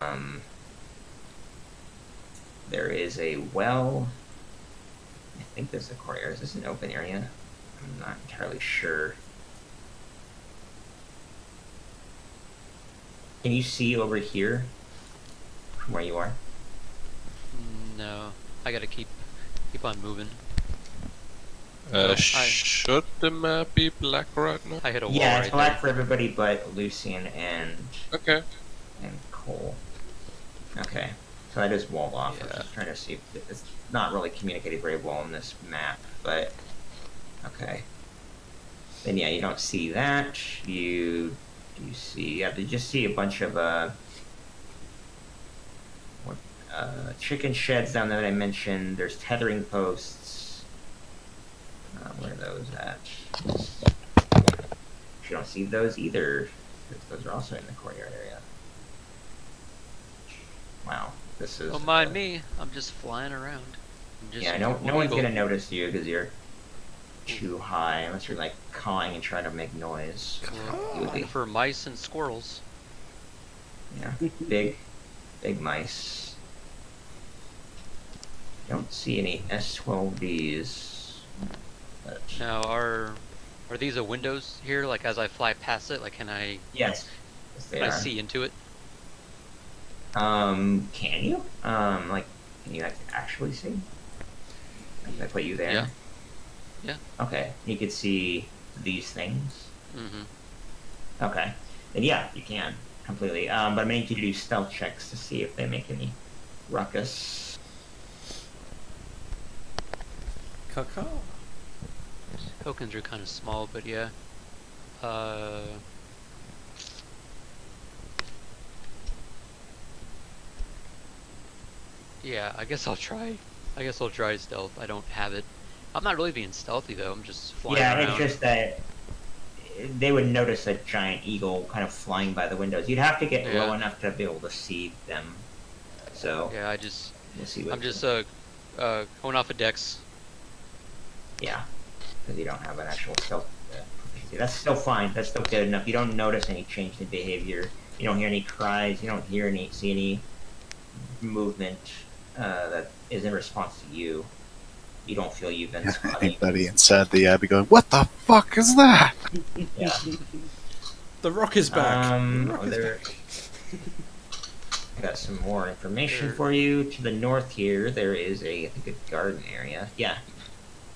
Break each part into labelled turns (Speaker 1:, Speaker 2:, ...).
Speaker 1: Um, there is a well. I think there's a courtyard. Is this an open area? I'm not entirely sure. Can you see over here from where you are?
Speaker 2: No, I gotta keep on moving.
Speaker 3: Should the map be black right now?
Speaker 2: I hit a wall
Speaker 1: Yeah, it's
Speaker 2: right
Speaker 1: black
Speaker 2: there.
Speaker 1: for everybody but Lucian and
Speaker 3: Okay.
Speaker 1: Cole. Okay, so that is walled off. I'm
Speaker 3: Yeah.
Speaker 1: just trying to see if it's not really communicated very well on this map, but okay. Then yeah, you don't see that. You see? Yeah, you just see a bunch of chicken sheds down there that I mentioned. There's tethering posts. Where are those at? You don't see those either. Those are also in the courtyard area. Wow, this is.
Speaker 2: Don't mind me. I'm just flying around.
Speaker 1: Yeah, no one's gonna notice you because you're too high, unless you're like cawing and trying to make noise.
Speaker 2: For mice and squirrels.
Speaker 1: Yeah, big mice. Don't see any S12Ds. But...
Speaker 2: Now, are these windows here? Like as I fly past it, like can I?
Speaker 1: Yes.
Speaker 2: Can I see into it?
Speaker 1: Can you? Like, can you actually see? Like, I put you there.
Speaker 2: Yeah. Yeah.
Speaker 1: Okay, you could see these things.
Speaker 2: Mm-hmm.
Speaker 1: Okay, then yeah, you can completely. But I'm going to do stealth checks to see if they make any ruckus.
Speaker 4: Caw.
Speaker 2: Tokens are kind of small, but yeah. Yeah, I guess I'll try. Stealth. I don't have it. I'm not really being stealthy though. I'm just flying around.
Speaker 1: Yeah, it's just that they would notice a giant eagle kind of flying by the windows. You'd have to get low enough to be able to see them. So
Speaker 2: yeah,
Speaker 1: we'll see.
Speaker 2: I'm just going off of Dex.
Speaker 1: Yeah, because you don't have an actual stealth proficiency. That's still fine. That's still good enough. You don't notice any change in behavior. You don't hear any cries. You don't see any movement that is in response to you. You don't feel you've been spotted.
Speaker 5: Anybody inside the abbey going, "What the fuck is that?"
Speaker 1: Yeah.
Speaker 4: The rock is back.
Speaker 1: I got some more information for you. To the north here, there is I think a garden area. Yeah,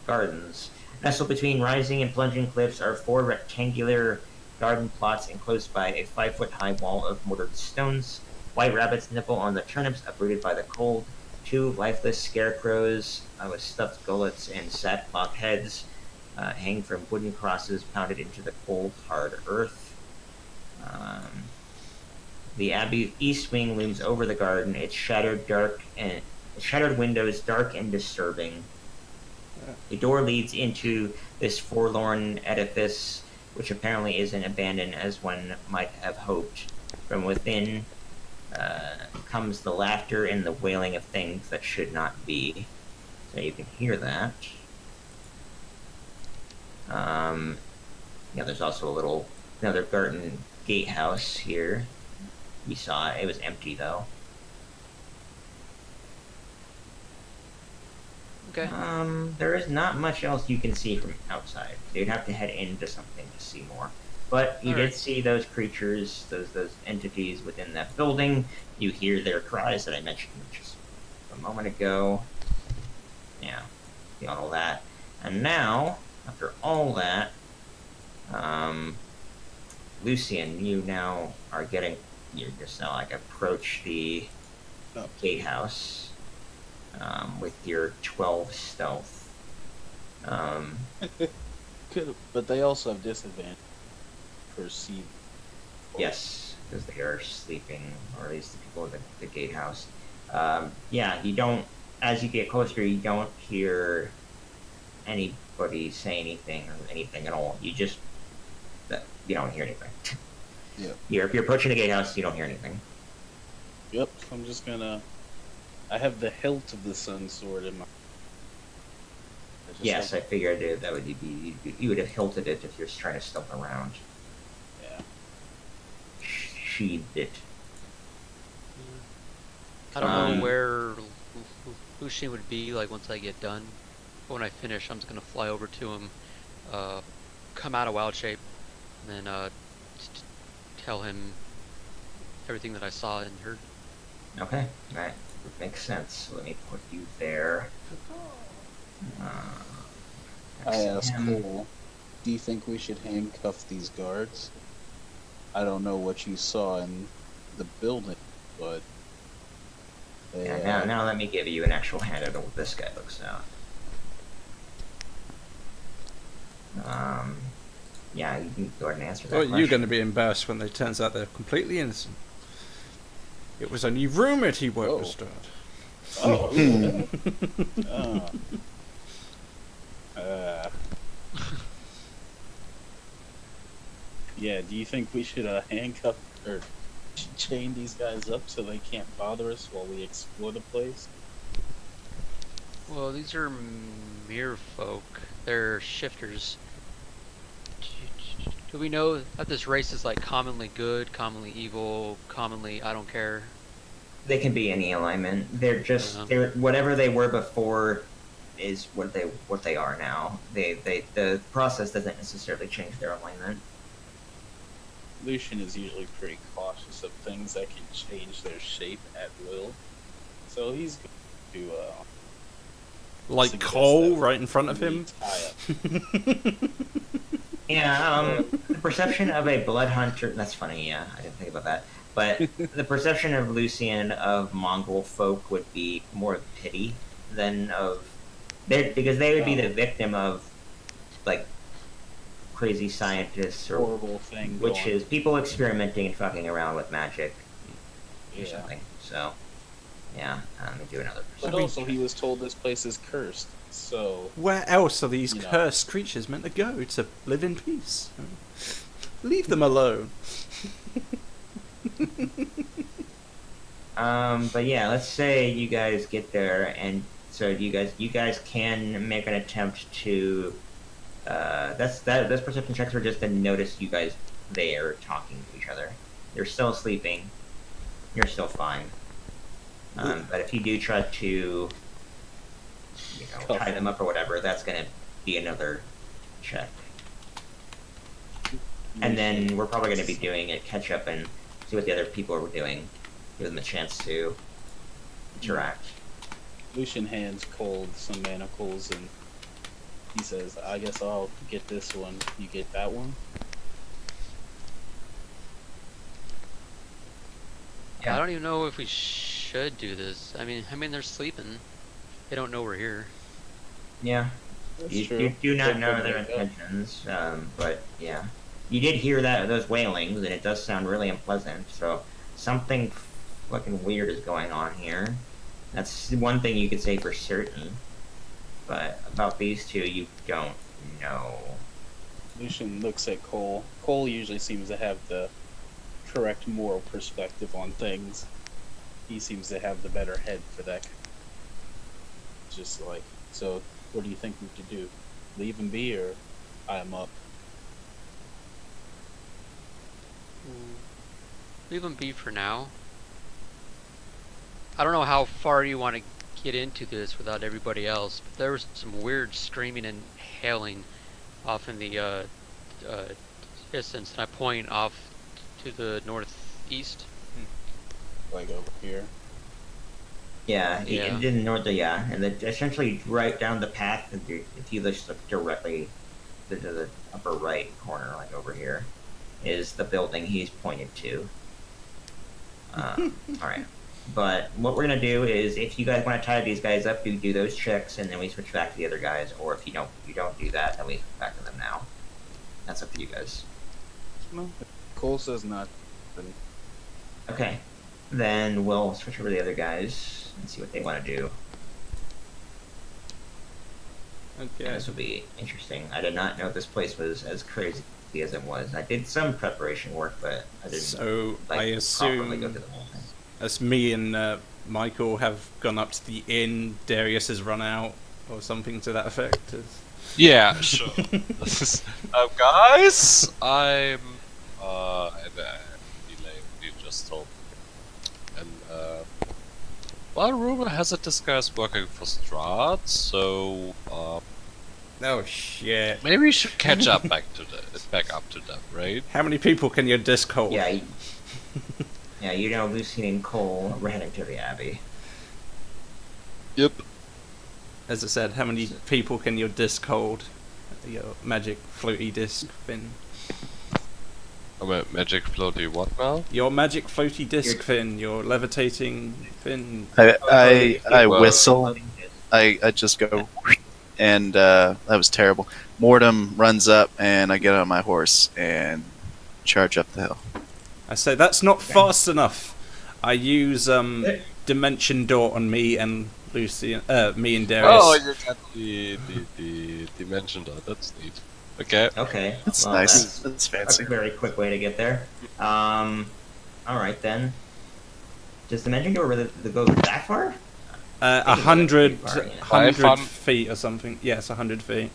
Speaker 1: gardens. Nestled between rising and plunging cliffs are 4 rectangular garden plots enclosed by a 5-foot-high wall of mortared stones. White rabbits nibble on the turnips uprooted by the cold. 2 lifeless scarecrows with stuffed gullets and sackcloth heads hang from wooden crosses pounded into the cold, hard earth. The abbey's east wing looms over the garden. Its shattered windows dark and disturbing. The door leads into this forlorn edifice, which apparently isn't abandoned as one might have hoped. From within comes the laughter and the wailing of things that should not be. So you can hear that. Yeah, there's also another garden gatehouse here. We saw it was empty though.
Speaker 2: Okay.
Speaker 1: There is not much else you can see from outside. You'd have to head into something to see more. But you did see those creatures, those entities within that building. You hear their cries that I mentioned just a moment ago. Yeah, beyond all that. And now, after all that, Lucian, you now are you just now approach the gatehouse with your 12 stealth.
Speaker 6: But they also have disadvantage. Perceive.
Speaker 1: Yes, because they are sleeping, or at least the people at the gatehouse. Yeah, you don't. As you get closer, you don't hear anybody say anything or anything at all. You don't hear anything.
Speaker 6: Yep.
Speaker 1: If you're approaching the gatehouse, you don't hear anything.
Speaker 6: Yep. So I'm just gonna. I have the hilt of the sun sword in my.
Speaker 1: Yes, I figured that would be. You would have hilted it if you're trying to stealth around.
Speaker 6: Yeah.
Speaker 1: Sheathed it.
Speaker 2: I don't
Speaker 1: Um,
Speaker 2: know where Lucian would be like once I get done. But when I finish, I'm just gonna fly over to him, come out of wild shape, and then tell him everything that I saw and heard.
Speaker 1: Okay, that makes sense. Let me put you there.
Speaker 6: I asked
Speaker 1: him.
Speaker 6: Cole, do you think we should handcuff these guards? I don't know what you saw in the building, but they,
Speaker 1: Yeah, now let me give you an actual hand of what this guy looks out. Yeah, you can go ahead and answer that
Speaker 4: Well,
Speaker 1: question.
Speaker 4: you're going to be embarrassed when it turns out they're completely innocent. It was only rumoured he worked with Strahd.
Speaker 6: Oh. Yeah, do you think we should handcuff or chain these guys up so they can't bother us while we explore the place?
Speaker 2: Well, these are mere folk. They're shifters. Do we know that this race is like commonly good, commonly evil, commonly I don't care?
Speaker 1: They can be any alignment. They're just
Speaker 2: Uh-huh.
Speaker 1: they're whatever they were before is what they are now. The process doesn't necessarily change their alignment.
Speaker 6: Lucian is usually pretty cautious of things that can change their shape at will, so he's going to
Speaker 4: Like
Speaker 6: suggest
Speaker 4: Cole
Speaker 6: that
Speaker 4: right in front of
Speaker 6: we
Speaker 4: him.
Speaker 6: tie up.
Speaker 1: Yeah, the perception of a blood hunter. That's funny. Yeah, I didn't think about that. But the perception of Lucian of Mongol folk would be more of pity than of because they would be the victim of like crazy scientists or
Speaker 6: Horrible thing.
Speaker 1: which
Speaker 6: going.
Speaker 1: is people experimenting and fucking around with magic or
Speaker 6: Yeah.
Speaker 1: something. So yeah, let me do another
Speaker 6: But
Speaker 1: perception.
Speaker 6: also, he was told this place is cursed, so
Speaker 4: Where else are these
Speaker 6: You know.
Speaker 4: cursed creatures meant to go to live in peace? Leave them alone.
Speaker 1: But yeah, let's say you guys get there, and so you guys can make an attempt to. Those perception checks are just to notice you guys there talking to each other. You're still sleeping. You're still fine. But if you do try to, tie them up or whatever, that's gonna be another check. And then we're probably gonna be doing a catch up and see what the other people are doing. Give them a chance to interact.
Speaker 6: Lucian hands Cold some manacles and he says, I guess I'll get this one. You get that one?
Speaker 1: Yeah.
Speaker 2: I don't even know if we should do this. I mean, they're sleeping. They don't know we're here.
Speaker 1: Yeah.
Speaker 6: That's
Speaker 1: You
Speaker 6: true.
Speaker 1: do not
Speaker 6: They
Speaker 1: know
Speaker 6: could
Speaker 1: their
Speaker 6: wake up.
Speaker 1: intentions, but yeah. You did hear those wailings, and it does sound really unpleasant, so something fucking weird is going on here. That's one thing you could say for certain. But about these two, you don't know.
Speaker 6: Lucian looks at Cole. Cole usually seems to have the correct moral perspective on things. He seems to have the better head for that. Just like, so what do you think we should do? Leave him be or tie him up?
Speaker 2: Leave them be for now. I don't know how far you want to get into this without everybody else, but there was some weird screaming and hailing off in the distance, and I point off to the northeast.
Speaker 6: Like over here?
Speaker 1: Yeah,
Speaker 2: Yeah.
Speaker 1: in the north, yeah, and then essentially right down the path, if you just look directly to the upper right corner, like over here, is the building he's pointed to. Alright. But what we're gonna do is, if you guys want to tie these guys up, you do those checks, and then we switch back to the other guys. Or if you don't do that, then we switch back to them now. That's up to you guys.
Speaker 6: No. Cole says not.
Speaker 1: Okay. Then we'll switch over to the other guys and see what they want to do. And
Speaker 4: Okay.
Speaker 1: this will be interesting. I did not know this place was as crazy as it was. I did some preparation work, but I didn't
Speaker 4: So I
Speaker 1: properly go
Speaker 4: assume
Speaker 1: through the whole thing.
Speaker 4: as me and Michael have gone up to the inn, Darius has run out, or something to that effect.
Speaker 3: Yeah, sure. Guys, I'm you just told me. And Well, rumor has it this guy's working for Strahd, so
Speaker 4: Oh shit.
Speaker 3: maybe we should catch up back up to them, right?
Speaker 4: How many people can your disc hold?
Speaker 1: Yeah, yeah, you know, Lucian and Cole are heading to the Abbey.
Speaker 3: Yep.
Speaker 4: As I said, how many people can your disc hold? Your magic floaty disc fin.
Speaker 3: I'm a magic floaty what now?
Speaker 4: Your magic floaty disc
Speaker 1: Your-
Speaker 4: fin, your levitating fin.
Speaker 5: I
Speaker 3: Well-
Speaker 5: whistle. I just go, and that was terrible. Mortem runs up, and I get on my horse and charge up the hill.
Speaker 4: I say that's not fast enough. I use Dimension Door on me and Lucian, me and Darius.
Speaker 3: Oh, you got the dimension dot. That's neat. Okay.
Speaker 1: Okay.
Speaker 5: That's
Speaker 1: well,
Speaker 5: nice. That's
Speaker 1: That's
Speaker 5: fancy.
Speaker 1: a very quick way to get there. Alright then. Does the Dimension Door really go that far?
Speaker 4: 100
Speaker 1: far, yeah.
Speaker 4: 100 feet or something. Yes, 100 feet.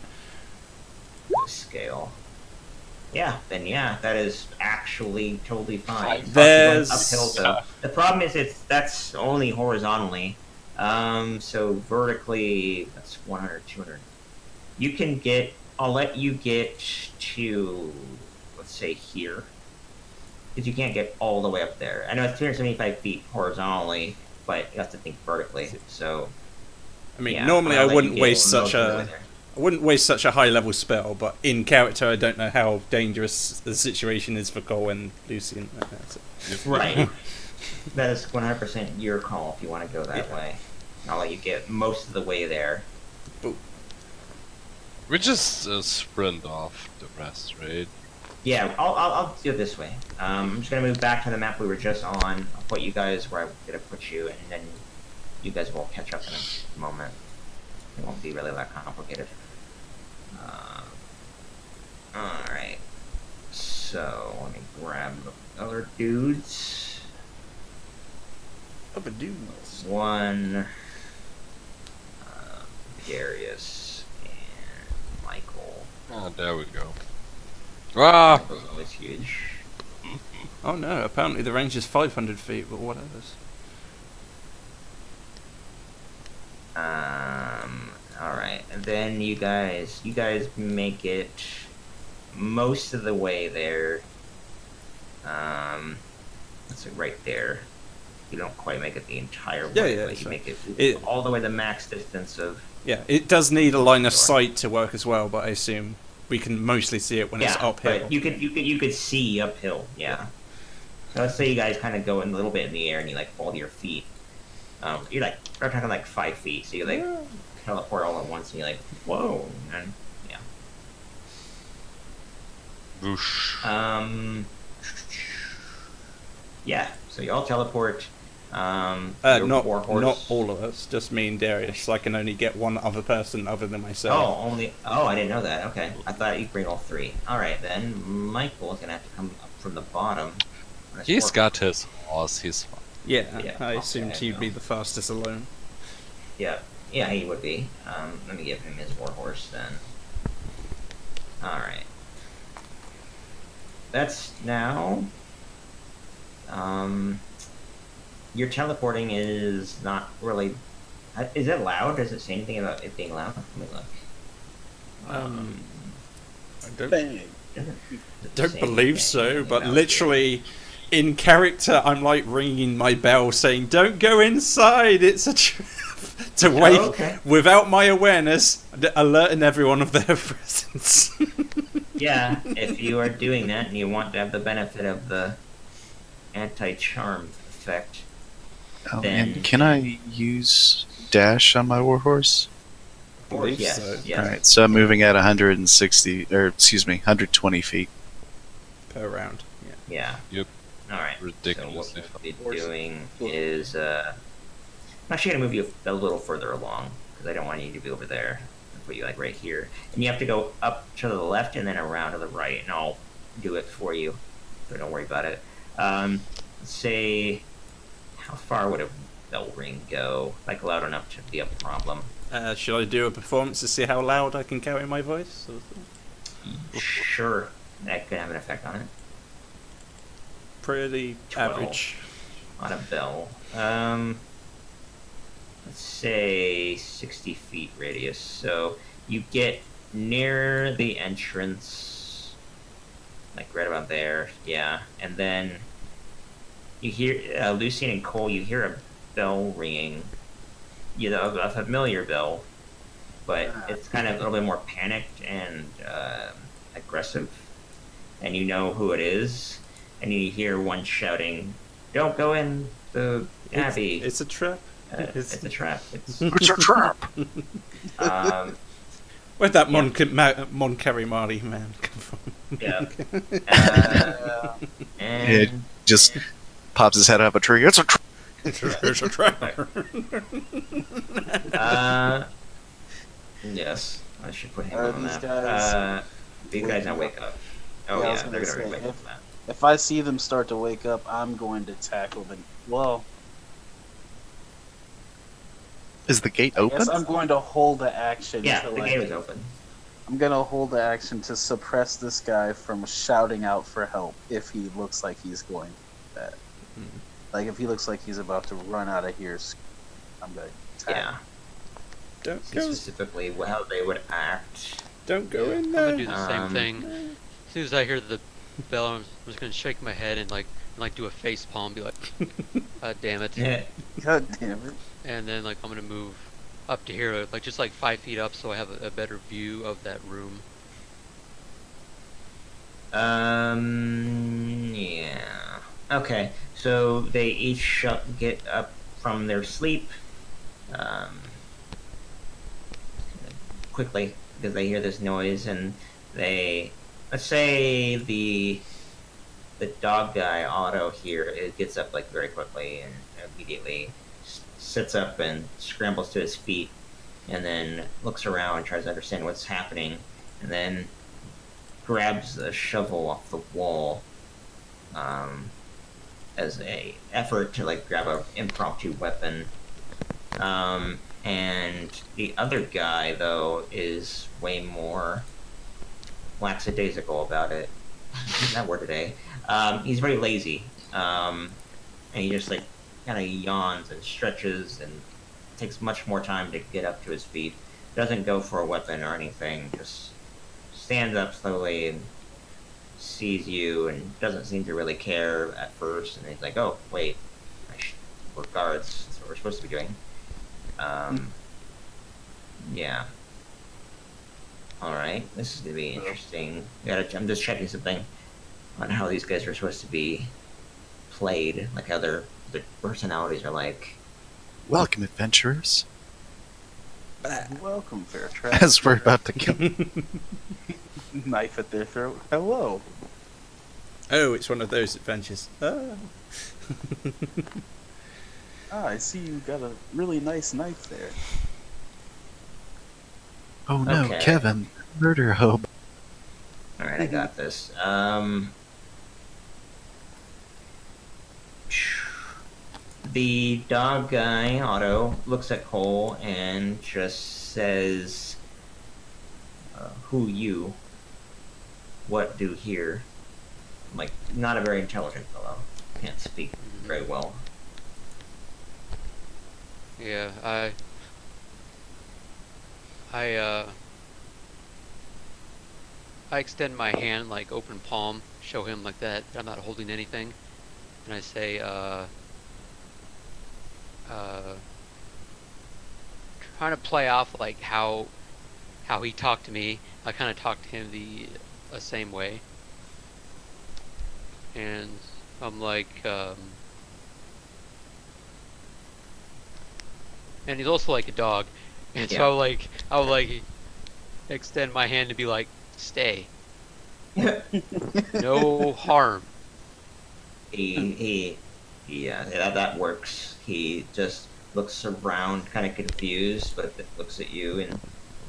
Speaker 1: Scale. Yeah, then yeah, that is actually totally fine.
Speaker 4: There's-
Speaker 1: Uphill though. The problem is that's only horizontally. So vertically, that's 100, 200. You can get. I'll let you get to, let's say here, because you can't get all the way up there. I know it's 275 feet horizontally, but you have to think vertically. So.
Speaker 4: I mean,
Speaker 1: yeah,
Speaker 4: normally
Speaker 1: I'll
Speaker 4: I
Speaker 1: let
Speaker 4: wouldn't
Speaker 1: you get
Speaker 4: waste
Speaker 1: most
Speaker 4: such
Speaker 1: of the way
Speaker 4: a
Speaker 1: there.
Speaker 4: I wouldn't waste such a high level spell, but in character I don't know how dangerous the situation is for Cole and Lucian. That's it.
Speaker 1: Right. That is 100% your call if you want to go that way. I'll let you get most of the way there.
Speaker 3: We just sprint off the rest, right?
Speaker 1: Yeah, I'll do it this way. I'm just gonna move back to the map we were just on. I'll put you guys where I'm gonna put you, and then you guys will catch up in a moment. It won't be really that complicated. Alright. So, let me grab the other dudes.
Speaker 4: Other dudes.
Speaker 1: One, Darius, and Michael.
Speaker 3: Ah, there we go. Ah!
Speaker 1: Michael's always huge.
Speaker 4: Oh no, apparently the range is 500 feet, but whatever.
Speaker 1: Alright, and then you guys make it most of the way there. That's it right there. You don't quite make it the entire way,
Speaker 4: Yeah,
Speaker 1: but you
Speaker 4: so
Speaker 1: make it,
Speaker 4: it-
Speaker 1: all the way the max distance of.
Speaker 4: Yeah, it does need a line of
Speaker 1: Sure.
Speaker 4: sight to work as well, but I assume we can mostly see it when it's
Speaker 1: Yeah,
Speaker 4: uphill.
Speaker 1: but you could see uphill. Yeah. So let's say you guys kind of go in a little bit in the air and you like fall to your feet. You're like we're talking like 5 feet, so you like teleport all at once and you're like whoa, and yeah.
Speaker 3: Whoosh.
Speaker 1: Yeah. So you all teleport. Your
Speaker 4: Not
Speaker 1: warhorse.
Speaker 4: not all of us, just me and Darius. I can only get one other person other than myself.
Speaker 1: Oh, only. Oh, I didn't know that. Okay, I thought you'd bring all three. All right, then Michael's gonna have to come up from the bottom. on his
Speaker 3: He's
Speaker 1: warhorse.
Speaker 3: got his horse, he's fine.
Speaker 4: Yeah,
Speaker 1: Yeah,
Speaker 4: I
Speaker 1: okay,
Speaker 4: assumed he'd
Speaker 1: no.
Speaker 4: be the fastest alone.
Speaker 1: Yeah, yeah, he would be. Let me give him his warhorse then. All right. That's now. Your teleporting is not really. Is it loud? Does it say anything about it being loud? Let me look.
Speaker 4: I don't,
Speaker 6: Bang.
Speaker 1: Doesn't
Speaker 4: don't
Speaker 1: say
Speaker 4: believe
Speaker 1: anything
Speaker 4: so, but
Speaker 1: about
Speaker 4: literally in character, I'm like ringing my bell saying, "Don't go inside, it's a trap." To wake,
Speaker 1: okay.
Speaker 4: without my awareness, alerting everyone of their presence.
Speaker 1: Yeah, if you are doing that and you want to have the benefit of the anti-charm effect.
Speaker 5: Oh,
Speaker 1: Then-
Speaker 5: and can I use dash on my warhorse?
Speaker 1: Or,
Speaker 4: Believe
Speaker 1: yes,
Speaker 4: so.
Speaker 1: yes.
Speaker 5: All right, so I'm moving at 160, or excuse me, 120 feet.
Speaker 4: Per round. Yeah.
Speaker 1: Yeah.
Speaker 3: Yep.
Speaker 1: Alright.
Speaker 3: Ridiculously
Speaker 1: So what we'll
Speaker 6: fast.
Speaker 1: be doing is, I'm actually going to move you a little further along, because I don't want you to be over there. I'll put you, like, right here. And you have to go up to the left and then around to the right, and I'll do it for you. So don't worry about it. Let's say, how far would a bell ring go? Like, loud enough to be a problem?
Speaker 4: Should I do a performance to see how loud I can carry my voice?
Speaker 1: Sure. That could have an effect on it.
Speaker 4: Pretty
Speaker 1: 12.
Speaker 4: average.
Speaker 1: On a bell. let's say 60 feet radius. So you get near the entrance, like right about there, yeah. And then you hear Lucian and Cole. You hear a bell ringing, a familiar bell, but it's kind of a little bit more panicked and aggressive. And you know who it is, and you hear one shouting, "Don't go in the abbey."
Speaker 4: It's a trap.
Speaker 1: It's a trap. It's
Speaker 5: It's a trap.
Speaker 4: Where'd that Mon Calamari man come from?
Speaker 1: yeah. And
Speaker 5: It just pops his head out of a tree. It's a trap.
Speaker 4: It's a trap.
Speaker 1: yes, I should put him
Speaker 7: Are
Speaker 1: on
Speaker 7: these
Speaker 1: that.
Speaker 7: guys
Speaker 1: These guys now wake up. Oh
Speaker 7: Yeah, I
Speaker 1: yeah,
Speaker 7: was gonna
Speaker 1: they're gonna
Speaker 7: say,
Speaker 1: wake up from that.
Speaker 7: If I see them start to wake up, I'm going to tackle them. Well,
Speaker 5: Is the gate
Speaker 7: I
Speaker 5: open?
Speaker 7: guess I'm going to hold the action.
Speaker 1: Yeah,
Speaker 7: to,
Speaker 1: the
Speaker 7: like,
Speaker 1: game is open.
Speaker 7: I'm gonna hold the action to suppress this guy from shouting out for help if he looks like he's going to that. Like if he looks like he's about to run out of here, I'm gonna attack.
Speaker 1: Yeah.
Speaker 4: Don't
Speaker 1: See
Speaker 4: go.
Speaker 1: specifically how they would act.
Speaker 4: Don't go in
Speaker 2: I'm
Speaker 4: there.
Speaker 2: gonna do the same
Speaker 1: Um,
Speaker 2: thing. As soon as I hear the bell, I'm just gonna shake my head and like do a face palm, be like, damn it.
Speaker 1: Yeah.
Speaker 7: God damn it!
Speaker 2: And then like I'm gonna move up to here, like just like 5 feet up, so I have a better view of that room.
Speaker 1: Yeah. Okay. So they each get up from their sleep, quickly because they hear this noise, and let's say the dog guy Otto here gets up like very quickly and immediately sits up and scrambles to his feet, and then looks around and tries to understand what's happening, and then grabs a shovel off the wall as a effort to like grab a impromptu weapon. And the other guy though is way more lackadaisical about it. Use that word today. He's very lazy, and he just like kind of yawns and stretches and takes much more time to get up to his feet. Doesn't go for a weapon or anything. Just stands up slowly and sees you and doesn't seem to really care at first. And he's like, "Oh, wait, we're guards. That's what we're supposed to be doing." Yeah. All right, this is gonna be interesting. I'm just checking something on how these guys are supposed to be played, like how their personalities are like.
Speaker 5: Welcome, adventurers.
Speaker 7: Welcome, Fairtrap.
Speaker 5: As we're about to kill.
Speaker 7: Knife at their throat. Hello.
Speaker 4: Oh, it's one of those adventures. Ah.
Speaker 7: I see you got a really nice knife there.
Speaker 5: Oh no,
Speaker 1: Okay.
Speaker 5: Kevin, murder hope.
Speaker 1: All right, I got this. The dog guy, Otto, looks at Cole and just says, "Who you? What do here?" Like, not a very intelligent fellow. Can't speak very well.
Speaker 2: Yeah, I extend my hand like open palm, show him like that I'm not holding anything, and I say, trying to play off like how he talked to me. I kind of talked to him the same way, and I'm like, and he's also like a dog, and so I'll like extend my hand to be like, stay, no harm.
Speaker 1: Yeah, that works. He just looks around, kind of confused, but looks at you and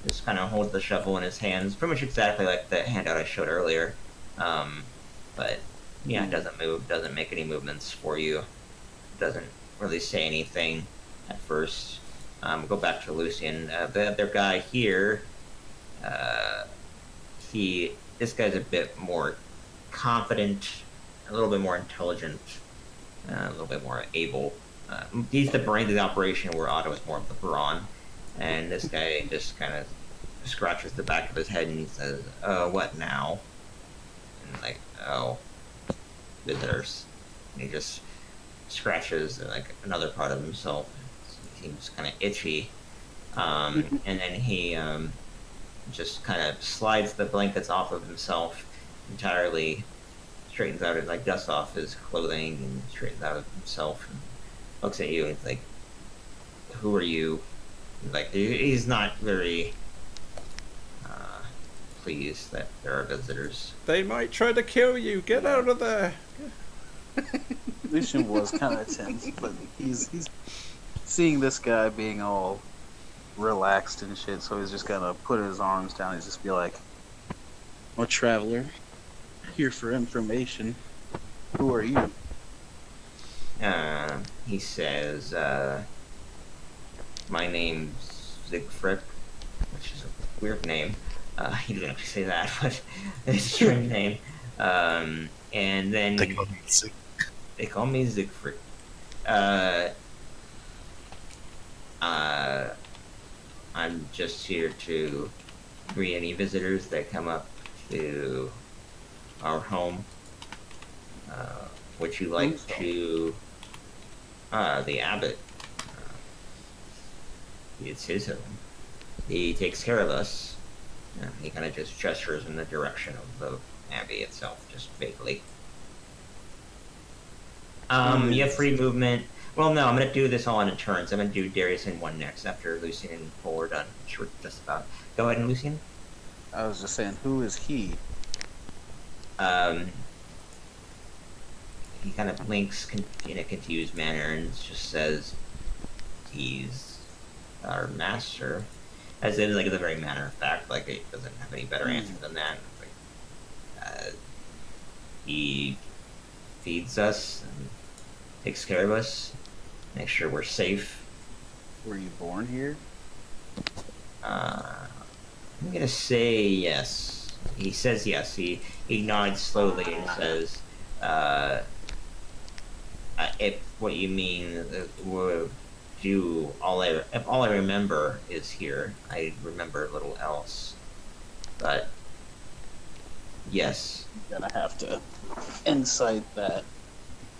Speaker 1: just kind of holds the shovel in his hands, pretty much exactly like the handout I showed earlier. But yeah, doesn't move, doesn't make any movements for you, doesn't really say anything at first. Go back to Lucian. The other guy here, this guy's a bit more confident, a little bit more intelligent, a little bit more able He's the brain of the operation, where Otto is more of the brawn. And this guy just kind of scratches the back of his head and he says, what now? And like, oh, visitors. And he just scratches like another part of himself. He seems kind of itchy. And then he just kind of slides the blankets off of himself entirely, straightens out it, like dusts off his clothing and straightens out of himself and looks at you and it's like, who are you? Like, he's not very pleased that there are visitors.
Speaker 4: They might try to kill you. Get out of there.
Speaker 7: Lucian was kind of tense, but he's seeing this guy being all relaxed and shit, so he's just gonna put his arms down and just be like, "I'm a traveler, here for information. Who are you?"
Speaker 1: He says, my name's Siegfried, which is a weird name. He didn't actually say that, but it's a strange name. And then
Speaker 5: They call me Sieg.
Speaker 1: Siegfried. I'm just here to greet any visitors that come up to our home. Would you like to... the abbot. It's his home. He takes care of us. He kind of just gestures in the direction of the abbey itself, just vaguely. You have free movement. Well, no, I'm going to do this all in turns. I'm going to do Darius in one next after Lucian and Cole are done. Sure, just about. Go ahead, Lucian.
Speaker 7: I was just saying, who is he?
Speaker 1: He kind of blinks in a confused manner and just says, he's our master. As in, like, as a very matter of fact, like, it doesn't have any better answer than that. Like, he feeds us and takes care of us, makes sure we're safe.
Speaker 7: Were you born here?
Speaker 1: I'm gonna say yes. He says yes. He nods slowly and says, if what you mean, if all I remember is here, I remember little else. But yes.
Speaker 7: I'm gonna have to insight that.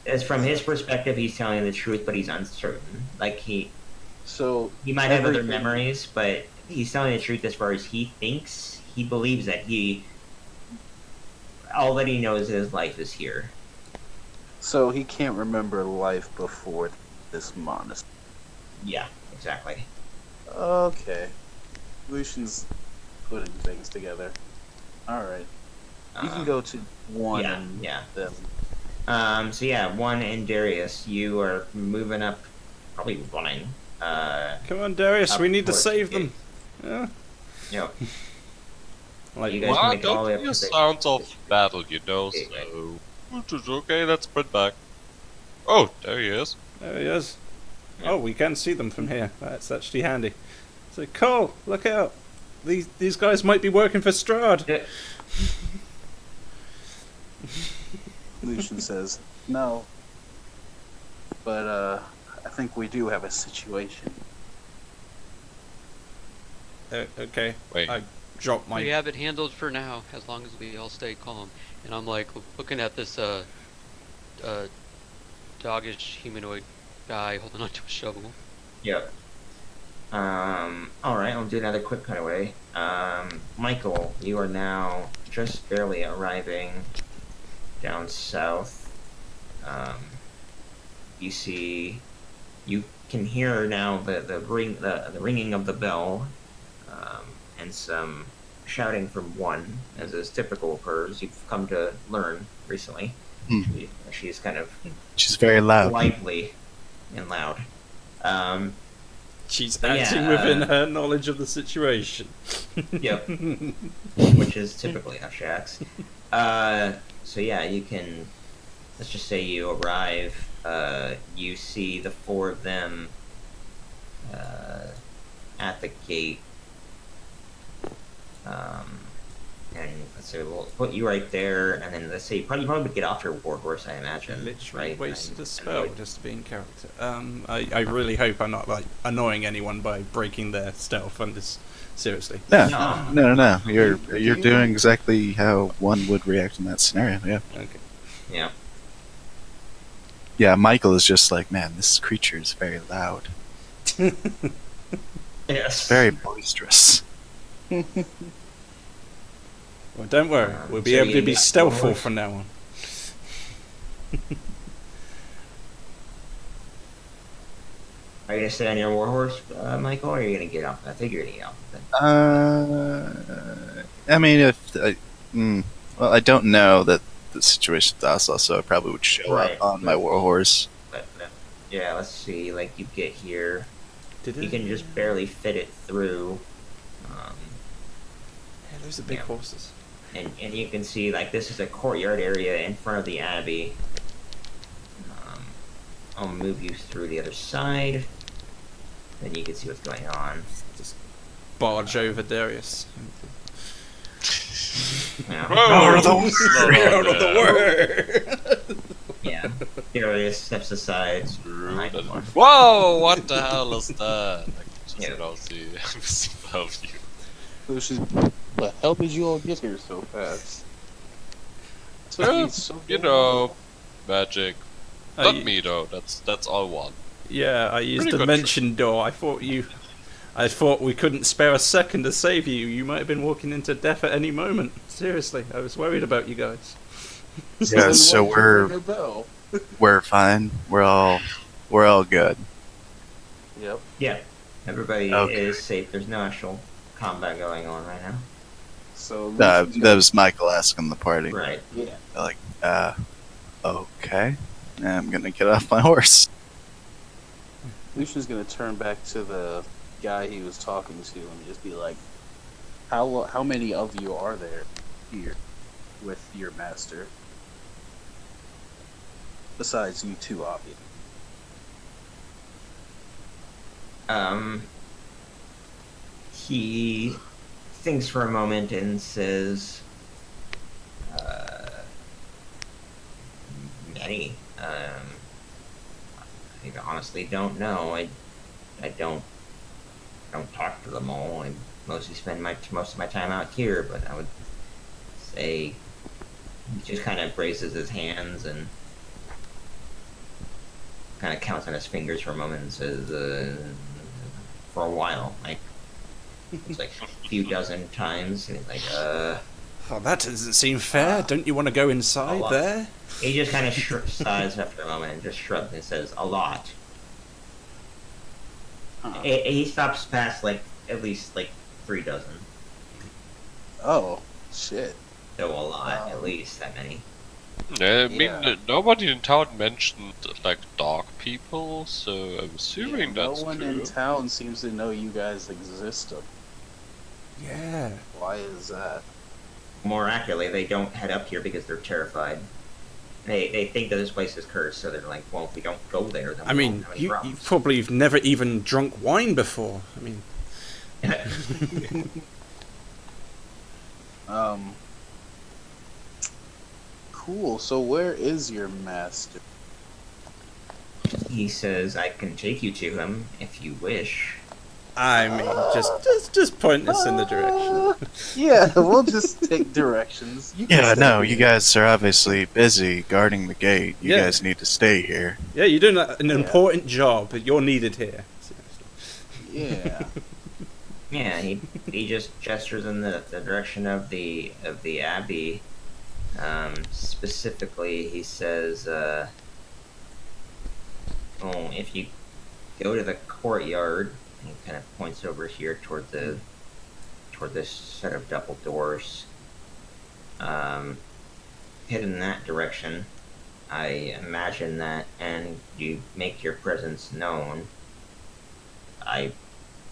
Speaker 1: As from his perspective, he's telling the truth, but he's uncertain. Like he might have other memories, but he's telling the truth as far as he thinks. He believes that all that he knows is his life is here.
Speaker 7: So he can't remember life before this monastery.
Speaker 1: Yeah, exactly.
Speaker 7: Okay. Lucian's putting things together. Alright. You can go to one and then.
Speaker 1: So yeah, one and Darius, you are moving up, probably running.
Speaker 4: Come on, Darius, we need to save them. Yeah.
Speaker 1: Yep.
Speaker 4: Like,
Speaker 1: You guys
Speaker 3: Well,
Speaker 1: make it all the way
Speaker 3: don't
Speaker 1: up
Speaker 3: hear
Speaker 1: to the-
Speaker 3: sounds of battle, you know,
Speaker 1: Okay,
Speaker 3: so... Which is okay, let's sprint back. Oh, there he is.
Speaker 4: there he is.
Speaker 1: Yeah.
Speaker 4: Oh, we can see them from here. That's actually handy. So, Cole, look out. These guys might be working for Strahd.
Speaker 1: Yeah.
Speaker 7: Lucian says, no. But, I think we do have a situation.
Speaker 4: Okay.
Speaker 3: Wait.
Speaker 4: I dropped my...
Speaker 2: We have it handled for now, as long as we all stay calm. And I'm like looking at this doggish humanoid guy holding onto a shovel.
Speaker 1: Yep. Alright, I'll do another quick cutaway. Michael, you are now just barely arriving down south. You can hear now the ringing of the bell, and some shouting from one, as is typical of hers. You've come to learn recently. She's kind of
Speaker 5: She's very loud.
Speaker 1: lively and loud.
Speaker 4: She's
Speaker 1: But yeah,
Speaker 4: acting within her knowledge of the situation.
Speaker 1: Yep. Which is typically how she acts. So yeah, you can, let's just say you arrive, you see the four of them at the gate, And let's say we'll put you right there, and then let's say you probably would get off your warhorse, I imagine.
Speaker 4: Literally
Speaker 1: right?
Speaker 4: wasted
Speaker 1: And-
Speaker 4: a spell just to be in character. I really hope I'm not like annoying anyone by breaking their stealth. I'm just seriously.
Speaker 5: No,
Speaker 1: No.
Speaker 5: no. You're doing exactly how one would react in that scenario. Yeah.
Speaker 4: Okay.
Speaker 1: Yeah.
Speaker 5: Yeah, Michael is just like, man, this creature is very loud.
Speaker 1: Yes.
Speaker 5: Very boisterous.
Speaker 4: Well, don't worry. We'll be
Speaker 1: so
Speaker 4: able to
Speaker 1: you
Speaker 4: be
Speaker 1: got
Speaker 4: stealthful
Speaker 1: warhorse?
Speaker 4: from now on.
Speaker 1: Are you gonna sit on your warhorse, Michael, or are you gonna get off? I think you're gonna get off.
Speaker 5: I mean, well, I don't know that the situation's docile, so I probably would show
Speaker 1: Right.
Speaker 5: up on my warhorse.
Speaker 1: But yeah, let's see. Like you get here,
Speaker 4: Did
Speaker 1: you can just barely fit it through,
Speaker 4: Yeah, those are big
Speaker 1: Yeah.
Speaker 4: horses.
Speaker 1: and you can see like this is a courtyard area in front of the abbey. I'll move you through the other side, then you can see what's going on.
Speaker 4: Just barge over Darius.
Speaker 1: Yeah.
Speaker 3: Whoa,
Speaker 4: Out of the way!
Speaker 1: Yeah. Darius steps aside. behind
Speaker 3: Rude.
Speaker 1: the bar.
Speaker 3: Whoa, what the hell is that? I can just
Speaker 1: Yeah.
Speaker 3: now see above you.
Speaker 6: Lucian, the hell did you all get here so fast? It's
Speaker 3: Yeah,
Speaker 6: been so
Speaker 3: you
Speaker 6: long.
Speaker 3: know, magic.
Speaker 4: Oh,
Speaker 3: Not
Speaker 4: you-
Speaker 3: me though. That's all one.
Speaker 4: Yeah, I used
Speaker 3: Pretty good
Speaker 4: Dimension Door. I thought we couldn't spare a second to save you. You might have been walking into death at any moment. Seriously, I was worried about you guys.
Speaker 5: Yeah,
Speaker 6: Then
Speaker 5: so
Speaker 6: why'd you ring a bell?
Speaker 5: we're fine. We're all good.
Speaker 6: Yep.
Speaker 1: Yeah. Everybody
Speaker 5: Okay.
Speaker 1: is safe. There's no actual combat going on right now.
Speaker 6: So
Speaker 5: That
Speaker 6: Lucian's
Speaker 5: was Michael asking the party.
Speaker 1: Right.
Speaker 6: yeah.
Speaker 5: Okay. I'm gonna get off my horse.
Speaker 6: Lucian's gonna turn back to the guy he was talking to and just be like, "How many of you are there here with your master? Besides you two, obviously."
Speaker 1: He thinks for a moment and says, many. I honestly don't know. I don't talk to them all. I mostly spend most of my time out here, but I would say he just kind of braces his hands and kind of counts on his fingers for a moment and says, for a while, like it's like a few dozen times, and he's like,
Speaker 4: Oh, that doesn't seem fair. Don't you want to go inside
Speaker 1: lot.
Speaker 4: there?
Speaker 1: He just kind of sighs after a moment and just shrugs and says, a lot.
Speaker 6: Huh.
Speaker 1: He stops past like at least like 3 dozen.
Speaker 6: Oh, shit.
Speaker 1: So a lot,
Speaker 6: Wow.
Speaker 1: at least that many.
Speaker 3: I mean,
Speaker 6: Yeah.
Speaker 3: nobody in town mentioned like dark people, so I'm assuming
Speaker 6: Yeah,
Speaker 3: that's
Speaker 6: no one
Speaker 3: true.
Speaker 6: in town seems to know you guys exist.
Speaker 4: Yeah.
Speaker 6: Why is that?
Speaker 1: More accurately, they don't head up here because they're terrified. They think that this place is cursed, so they're like, well, if we don't go there, then
Speaker 4: I
Speaker 1: we
Speaker 4: mean,
Speaker 1: won't have any
Speaker 4: you
Speaker 1: problems.
Speaker 4: probably have never even drunk wine before. I mean,
Speaker 6: Cool. So where is your master?
Speaker 1: He says, I can take you to him if you wish.
Speaker 4: I mean, just point us in the direction.
Speaker 6: Yeah, we'll just take directions. You can
Speaker 5: Yeah,
Speaker 6: stay
Speaker 5: no,
Speaker 6: here.
Speaker 5: you guys are obviously busy guarding the gate. You
Speaker 4: Yeah.
Speaker 5: guys need to stay here.
Speaker 4: Yeah, you're doing an important job. You're needed here.
Speaker 6: Yeah.
Speaker 1: Yeah, he just gestures in the direction of the abbey. Specifically, he says, "Oh, if you go to the courtyard," and he kind of points over here toward this set of double doors. Head in that direction. I imagine that, and you make your presence known. I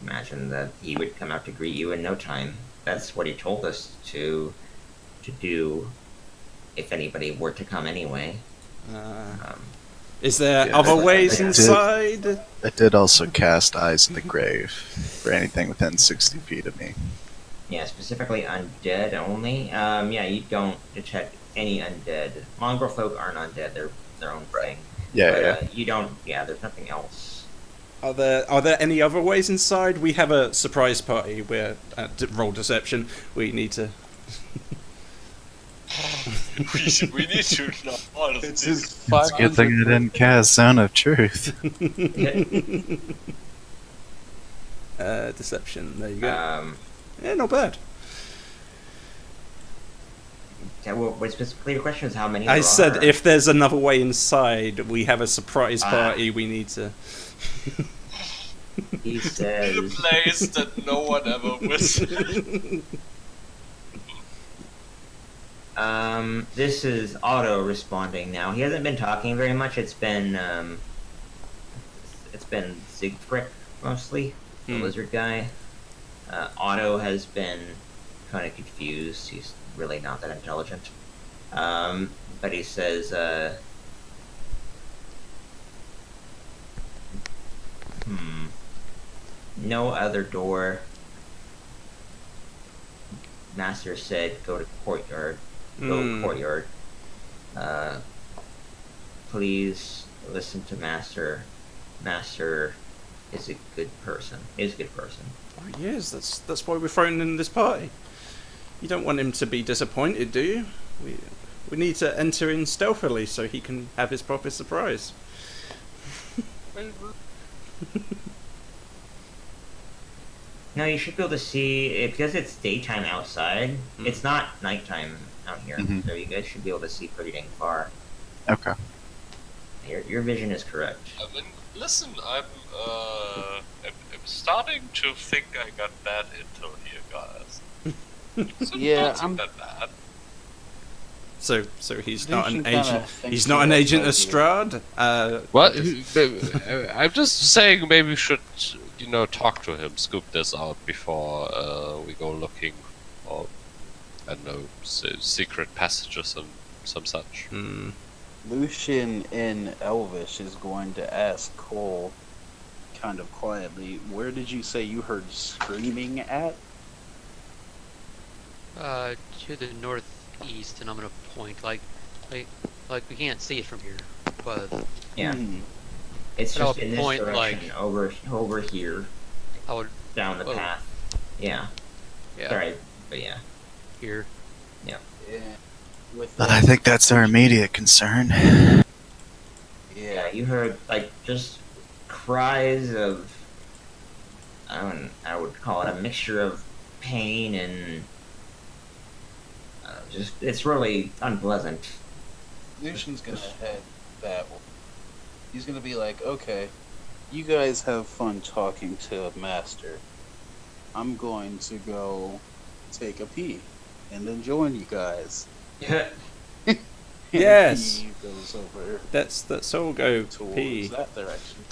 Speaker 1: imagine that he would come out to greet you in no time. That's what he told us to do if anybody were to come anyway.
Speaker 4: Is there
Speaker 5: Yeah,
Speaker 4: other
Speaker 5: I-
Speaker 4: ways
Speaker 5: I did.
Speaker 4: inside?
Speaker 5: I did also cast Eyes in the Grave for anything within 60 feet of me.
Speaker 1: Yeah, specifically undead only. Yeah, you don't detect any undead. Mongrel folk aren't undead; they're their own thing.
Speaker 5: Yeah,
Speaker 1: But
Speaker 5: yeah.
Speaker 1: you don't. Yeah, there's nothing else.
Speaker 4: Are there any other ways inside? We have a surprise party where roll deception. We need to.
Speaker 3: we need to know all of
Speaker 6: It's
Speaker 3: this.
Speaker 6: his
Speaker 5: It's a good thing I didn't cast Zone of Truth.
Speaker 4: Deception. There you go.
Speaker 1: Um,
Speaker 4: Yeah, not bad.
Speaker 1: yeah, what specifically your question is how many?
Speaker 4: I
Speaker 1: there
Speaker 4: said
Speaker 1: are?
Speaker 4: if there's another way inside, we have a surprise
Speaker 1: Ah.
Speaker 4: party. We need to.
Speaker 1: He
Speaker 3: In a
Speaker 1: says.
Speaker 3: place that no one ever visited.
Speaker 1: This is Otto responding now. He hasn't been talking very much. It's been Siegfried mostly, the lizard guy. Otto has been kind of confused. He's really not that intelligent. But he says, no other door. Master said, go to courtyard. Go courtyard. Please listen to Master. Master is a good person. Is a good person.
Speaker 4: Oh, yes, that's why we're throwing in this party. You don't want him to be disappointed, do you? We need to enter in stealthily so he can have his proper surprise.
Speaker 1: No, you should be able to see it because it's daytime outside. It's not nighttime out here,
Speaker 5: Mhm.
Speaker 1: so you guys should be able to see pretty dang far.
Speaker 5: Okay.
Speaker 1: Your vision is correct.
Speaker 3: I mean, listen, I'm starting to think I got bad intel here, guys. So
Speaker 7: Yeah,
Speaker 3: not
Speaker 7: I'm-
Speaker 3: that bad.
Speaker 4: So he's not an
Speaker 7: Lucian kinda
Speaker 4: agent.
Speaker 7: thinks
Speaker 4: He's not an
Speaker 7: he
Speaker 4: agent
Speaker 7: has
Speaker 4: Estrade.
Speaker 3: What?
Speaker 4: just-
Speaker 3: I'm just saying maybe we should, talk to him, scoop this out before we go looking for, I don't know, secret passages and some such.
Speaker 7: Lucian in Elvish is going to ask Cole kind of quietly, where did you say you heard screaming at?
Speaker 2: To the northeast, and I'm gonna point like we can't see it from here, but
Speaker 1: Yeah,
Speaker 7: Hmm.
Speaker 1: it's
Speaker 2: But I'll
Speaker 1: just in this
Speaker 2: point,
Speaker 1: direction, over here,
Speaker 2: I would
Speaker 1: down the
Speaker 2: Oh.
Speaker 1: path. Yeah.
Speaker 2: yeah
Speaker 1: Sorry, but yeah.
Speaker 2: here.
Speaker 7: Yeah. With
Speaker 5: But
Speaker 7: that,
Speaker 5: I think that's our immediate concern.
Speaker 1: Yeah,
Speaker 7: yeah.
Speaker 1: you heard like just cries of I would call it a mixture of pain and just it's really unpleasant.
Speaker 7: Lucian's gonna head that way. He's gonna be like, okay, you guys have fun talking to Master. I'm going to go take a pee and then join you guys. And
Speaker 4: Yes.
Speaker 7: he goes over
Speaker 4: Let's all go
Speaker 7: towards
Speaker 4: pee.
Speaker 7: that direction.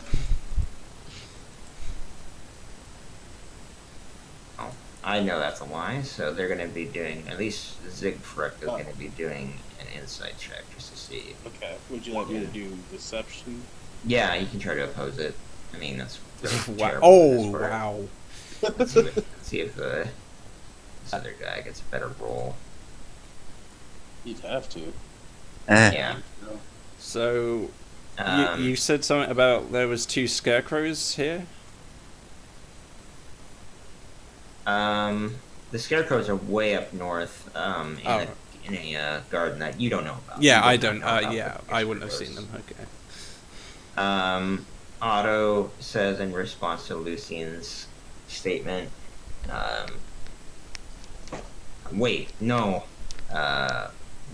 Speaker 1: I know that's a lie, so they're gonna be doing at least Siegfried is gonna be doing an insight check just to see.
Speaker 6: Okay. Would you like me to do deception?
Speaker 1: Yeah, you can try to oppose it. I mean that's really
Speaker 4: Wow.
Speaker 1: terrible
Speaker 4: Oh
Speaker 1: on his part.
Speaker 4: wow.
Speaker 1: Let's see if this other guy gets a better roll.
Speaker 6: You'd have to.
Speaker 1: Yeah.
Speaker 4: So
Speaker 1: Um,
Speaker 4: you said something about there was 2 scarecrows here.
Speaker 1: The scarecrows are way up north,
Speaker 4: Oh.
Speaker 1: in a garden that you don't know about.
Speaker 4: Yeah,
Speaker 1: You
Speaker 4: I
Speaker 1: not
Speaker 4: don't.
Speaker 1: know about
Speaker 4: Yeah,
Speaker 1: the
Speaker 4: I wouldn't have
Speaker 1: scarecrows.
Speaker 4: seen them. Okay.
Speaker 1: Otto says in response to Lucian's statement, wait, no.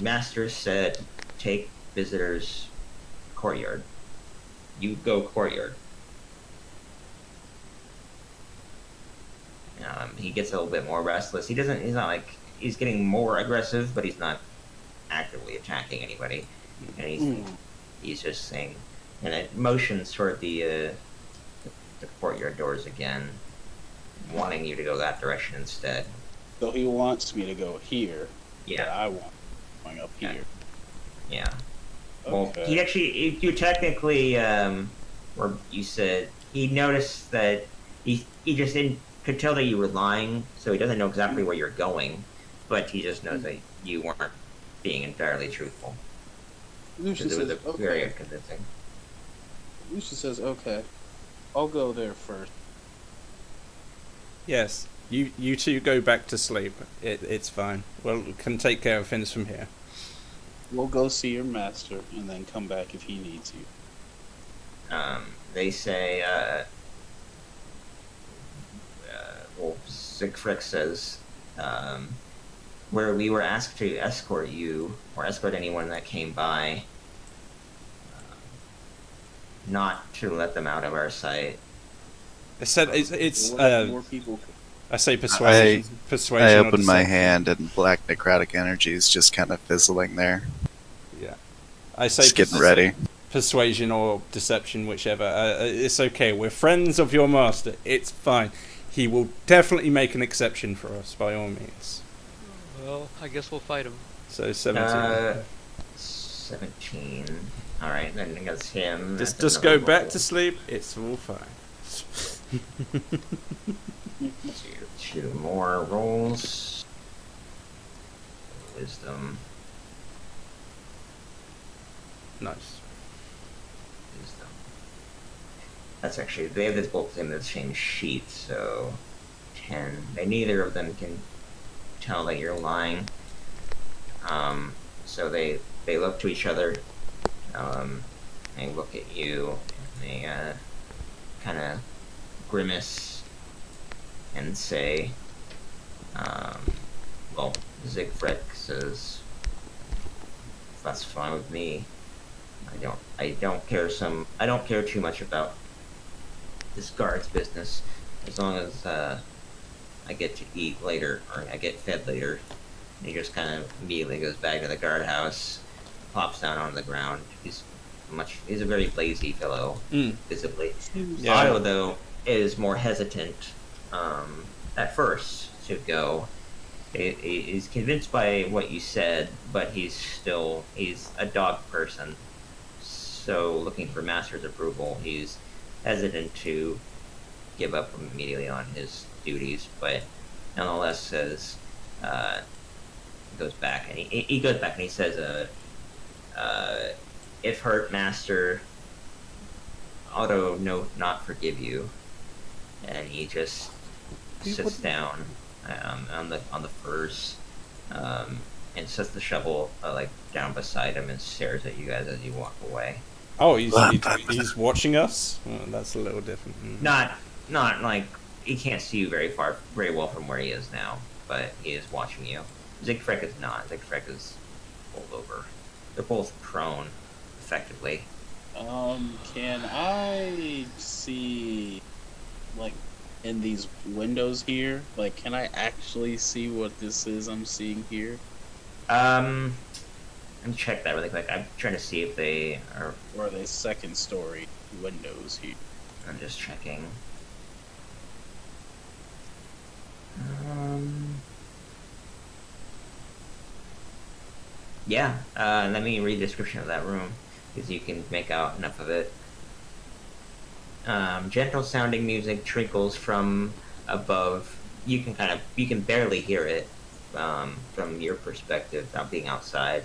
Speaker 1: Master said take visitors courtyard. You go courtyard. He gets a little bit more restless. He's not like, he's getting more aggressive, but he's not actively attacking anybody. And he's just saying, and it motions toward the courtyard doors again, wanting you to go that direction instead.
Speaker 6: So he wants me to go here. But
Speaker 1: Yeah,
Speaker 6: I want going up
Speaker 1: Yeah.
Speaker 6: here.
Speaker 1: yeah. Well,
Speaker 6: Okay.
Speaker 1: he actually, you technically, or you said he noticed that he just could tell that you were lying, so he doesn't know exactly where you're going, but he just knows that you weren't being entirely truthful.
Speaker 6: Lucius
Speaker 1: Because it
Speaker 6: says,
Speaker 1: was very
Speaker 6: okay.
Speaker 1: convincing.
Speaker 6: Lucius says, okay. I'll go there first.
Speaker 4: Yes, you two go back to sleep. It's fine. We can take care of things from here.
Speaker 6: We'll go see your master and then come back if he needs you.
Speaker 1: They say, well, Siegfried says, where we were asked to escort you, or escort anyone that came by, not to let them out of our sight.
Speaker 4: I said it's
Speaker 6: More people.
Speaker 4: I say persuasion. Persuasion.
Speaker 5: I
Speaker 4: or
Speaker 5: open my
Speaker 4: deception.
Speaker 5: hand, and black necrotic energy is just kind of fizzling there.
Speaker 4: Yeah. I say
Speaker 5: Just getting ready.
Speaker 4: persuasion or deception, whichever. It's okay. We're friends of your master. It's fine. He will definitely make an exception for us, by all means.
Speaker 2: Well, I guess we'll fight him.
Speaker 4: So 17.
Speaker 1: 17. Alright, then I guess him.
Speaker 4: Just
Speaker 1: That's
Speaker 4: go
Speaker 1: another
Speaker 4: back
Speaker 1: roll.
Speaker 4: to sleep. It's all fine.
Speaker 1: Two more rolls. Wisdom.
Speaker 4: Nice.
Speaker 1: Wisdom. That's actually, they have this both in the same sheet, so 10. Neither of them can tell that you're lying. So they look to each other. They look at you, and they kind of grimace and say, well, Siegfried says, that's fine with me. I don't care too much about this guard's business, as long as I get to eat later, or I get fed later. And he just kind of immediately goes back to the guardhouse, plops down on the ground. He's a very lazy fellow, visibly.
Speaker 4: Yeah.
Speaker 1: Otto, though, is more hesitant at first to go. He's convinced by what you said, but he's a dog person. So, looking for master's approval, he's hesitant to give up immediately on his duties, but nonetheless says, goes back and he goes back and he says, if hurt, master, Otto no not forgive you, and he just sits down on the furs, and sets the shovel like down beside him and stares at you guys as you walk away.
Speaker 4: Oh, he's watching us. Oh, that's a little different.
Speaker 1: Not like he can't see you very well from where he is now, but he is watching you. Siegfried is not. Siegfried is pulled over. They're both prone, effectively.
Speaker 6: Can I see, like, in these windows here? Like, can I actually see what this is I'm seeing here?
Speaker 1: Let me check that really quick. I'm trying to see if they are.
Speaker 6: Or are they second story windows here?
Speaker 1: I'm just checking. Yeah, let me read the description of that room, because you can make out enough of it. Gentle sounding music trickles from above. You can barely hear it from your perspective, not being outside.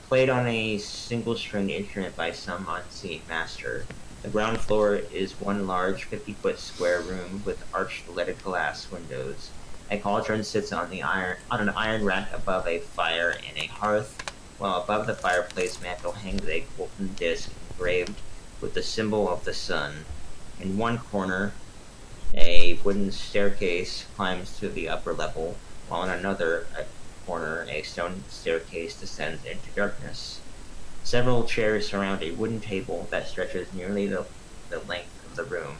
Speaker 1: Played on a single stringed instrument by some unseen master. The ground floor is one large 50-foot square room with arched leaded glass windows. A cauldron sits on an iron rack above a fire in a hearth, while above the fireplace mantel hangs a golden disc engraved with the symbol of the sun. In one corner, a wooden staircase climbs to the upper level, while in another corner, a stone staircase descends into darkness. Several chairs surround a wooden table that stretches nearly the length of the room.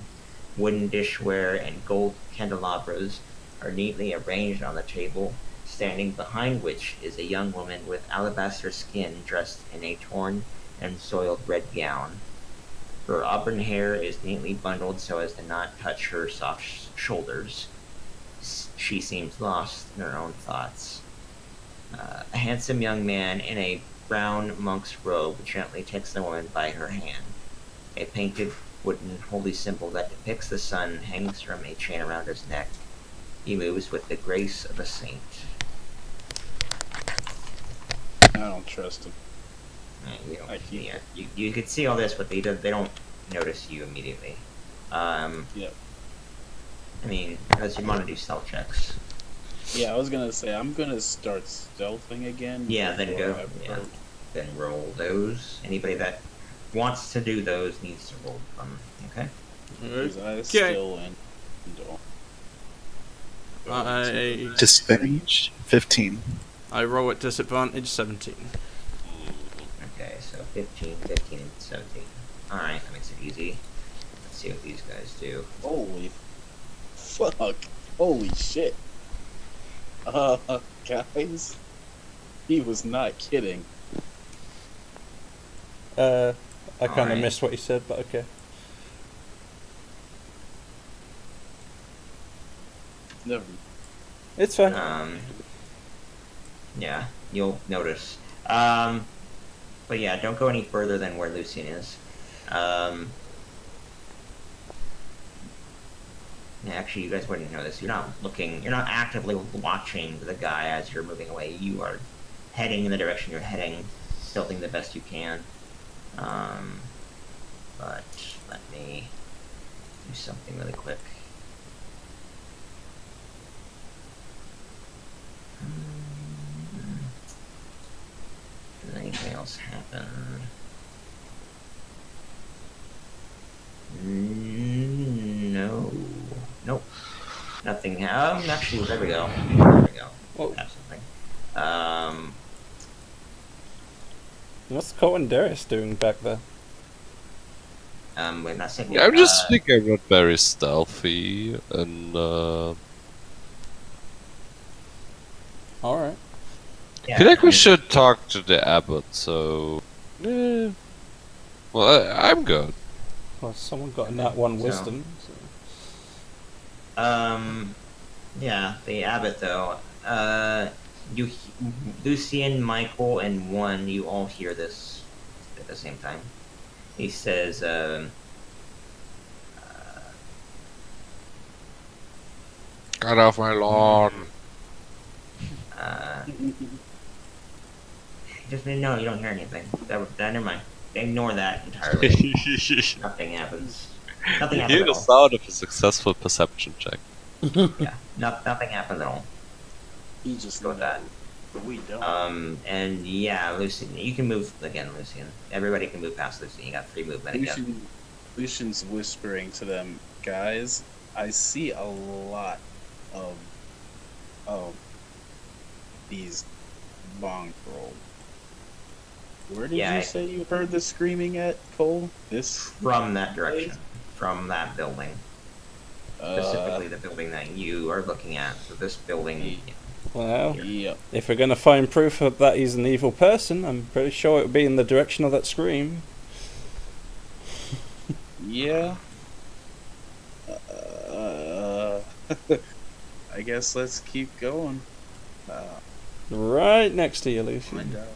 Speaker 1: Wooden dishware and gold candelabras are neatly arranged on the table, standing behind which is a young woman with alabaster skin dressed in a torn and soiled red gown. Her auburn hair is neatly bundled so as to not touch her soft shoulders. She seems lost in her own thoughts. A handsome young man in a brown monk's robe gently takes the woman by her hand. A painted wooden holy symbol that depicts the sun hangs from a chain around his neck. He moves with the grace of a saint.
Speaker 6: I don't trust him.
Speaker 1: You don't,
Speaker 6: I keep
Speaker 1: yeah, you could see all this, but they don't notice you immediately.
Speaker 6: Yep.
Speaker 1: I mean, unless you want to do stealth checks.
Speaker 6: Yeah, I was gonna say I'm gonna start stealthing again.
Speaker 1: Yeah, then
Speaker 6: before
Speaker 1: go.
Speaker 6: I
Speaker 1: Yeah.
Speaker 6: approach.
Speaker 1: Then roll those. Anybody that wants to do those needs to roll them. Okay.
Speaker 6: 'Cause I
Speaker 4: Okay.
Speaker 6: still don't.
Speaker 4: I
Speaker 5: Disadvantage 15.
Speaker 4: I roll at disadvantage 17.
Speaker 1: Okay, so 15, 15, and 17. Alright, that makes it easy. Let's see what these guys do.
Speaker 6: Holy fuck! Holy shit! Guys, he was not kidding.
Speaker 4: I kind of
Speaker 1: Alright.
Speaker 4: missed what he said, but okay.
Speaker 6: Never.
Speaker 4: It's fine.
Speaker 1: Yeah, you'll notice. But yeah, don't go any further than where Lucian is. Yeah, actually, you guys wouldn't know this. You're not actively watching the guy as you're moving away. You are heading in the direction you're heading, stealthing the best you can. But let me do something really quick. Did anything else happen? No. Nope. Nothing. Actually, there we go. There we go.
Speaker 4: Oh.
Speaker 1: Have something.
Speaker 4: What's Cole and Darius doing back there?
Speaker 1: Wait, not saying.
Speaker 3: I'm just thinking I'm not very stealthy, and
Speaker 4: Alright.
Speaker 1: Yeah,
Speaker 3: I feel like we
Speaker 1: mean,
Speaker 3: should talk to the abbot. So, well, I'm good.
Speaker 4: Well, someone got a nat 1
Speaker 1: So-
Speaker 4: wisdom. So.
Speaker 1: Yeah, the abbot though. Lucian, Michael, and one, you all hear this at the same time. He says,
Speaker 3: Get off my lawn.
Speaker 1: just no, you don't hear anything. Never mind. Ignore that entirely. Nothing happens. Nothing
Speaker 3: You
Speaker 1: happens
Speaker 3: hear
Speaker 1: at
Speaker 3: the
Speaker 1: all.
Speaker 3: sound of a successful perception check.
Speaker 1: Yeah, nothing happens at all.
Speaker 6: He just
Speaker 1: Go with that.
Speaker 6: but we don't.
Speaker 1: And yeah, Lucian, you can move again, Lucian. Everybody can move past Lucian. You got free movement again.
Speaker 6: Lucian's whispering to them, guys. I see a lot of these bong roll. Where did
Speaker 1: Yeah,
Speaker 6: you say you heard the screaming at, Cole? This
Speaker 1: From that direction, from that building, specifically the building that you are looking at. So this building.
Speaker 4: Well,
Speaker 6: Yep.
Speaker 4: if we're going to find proof of that he's an evil person, I'm pretty sure it would be in the direction of that scream.
Speaker 6: Yeah. I guess let's keep going.
Speaker 4: Right next to you,
Speaker 6: Find
Speaker 4: Lucian.
Speaker 6: out.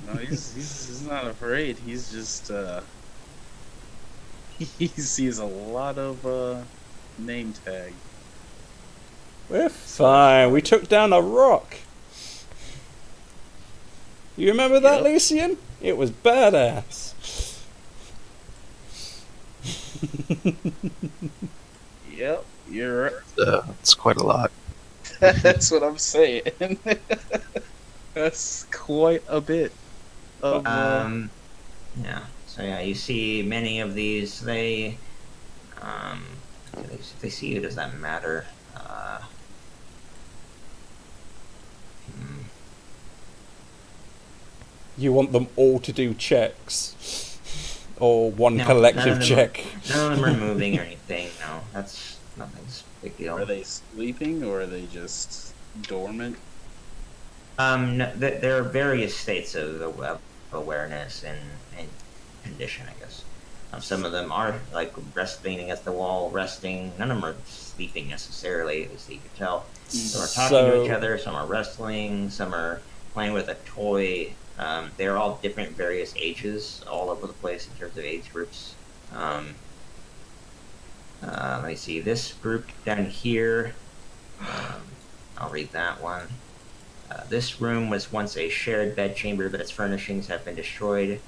Speaker 6: No, he's not afraid. He's just he sees a lot of name tag.
Speaker 4: We're fine. We took down a rock. You remember that,
Speaker 6: Yep.
Speaker 4: Lucian? It was badass.
Speaker 6: Yep, you're right.
Speaker 5: It's quite a lot.
Speaker 6: That's what I'm saying. That's quite a bit. Of,
Speaker 1: Yeah. So yeah, you see many of these. They if they see you, does that matter?
Speaker 4: You want them all to do checks? Or one
Speaker 1: No,
Speaker 4: collective
Speaker 1: none of them
Speaker 4: check?
Speaker 1: None of them are moving or anything. No, that's nothing's a big deal.
Speaker 6: are they sleeping or are they just dormant?
Speaker 1: No, there are various states of awareness and condition, I guess. Some of them are like resting against the wall, resting. None of them are sleeping necessarily, as you can tell. Some are talking to each
Speaker 4: So-
Speaker 1: other. Some are wrestling. Some are playing with a toy. They're all different, various ages, all over the place in terms of age groups. Let me see. This group down here, I'll read that one. This room was once a shared bedchamber, but its furnishings have been destroyed.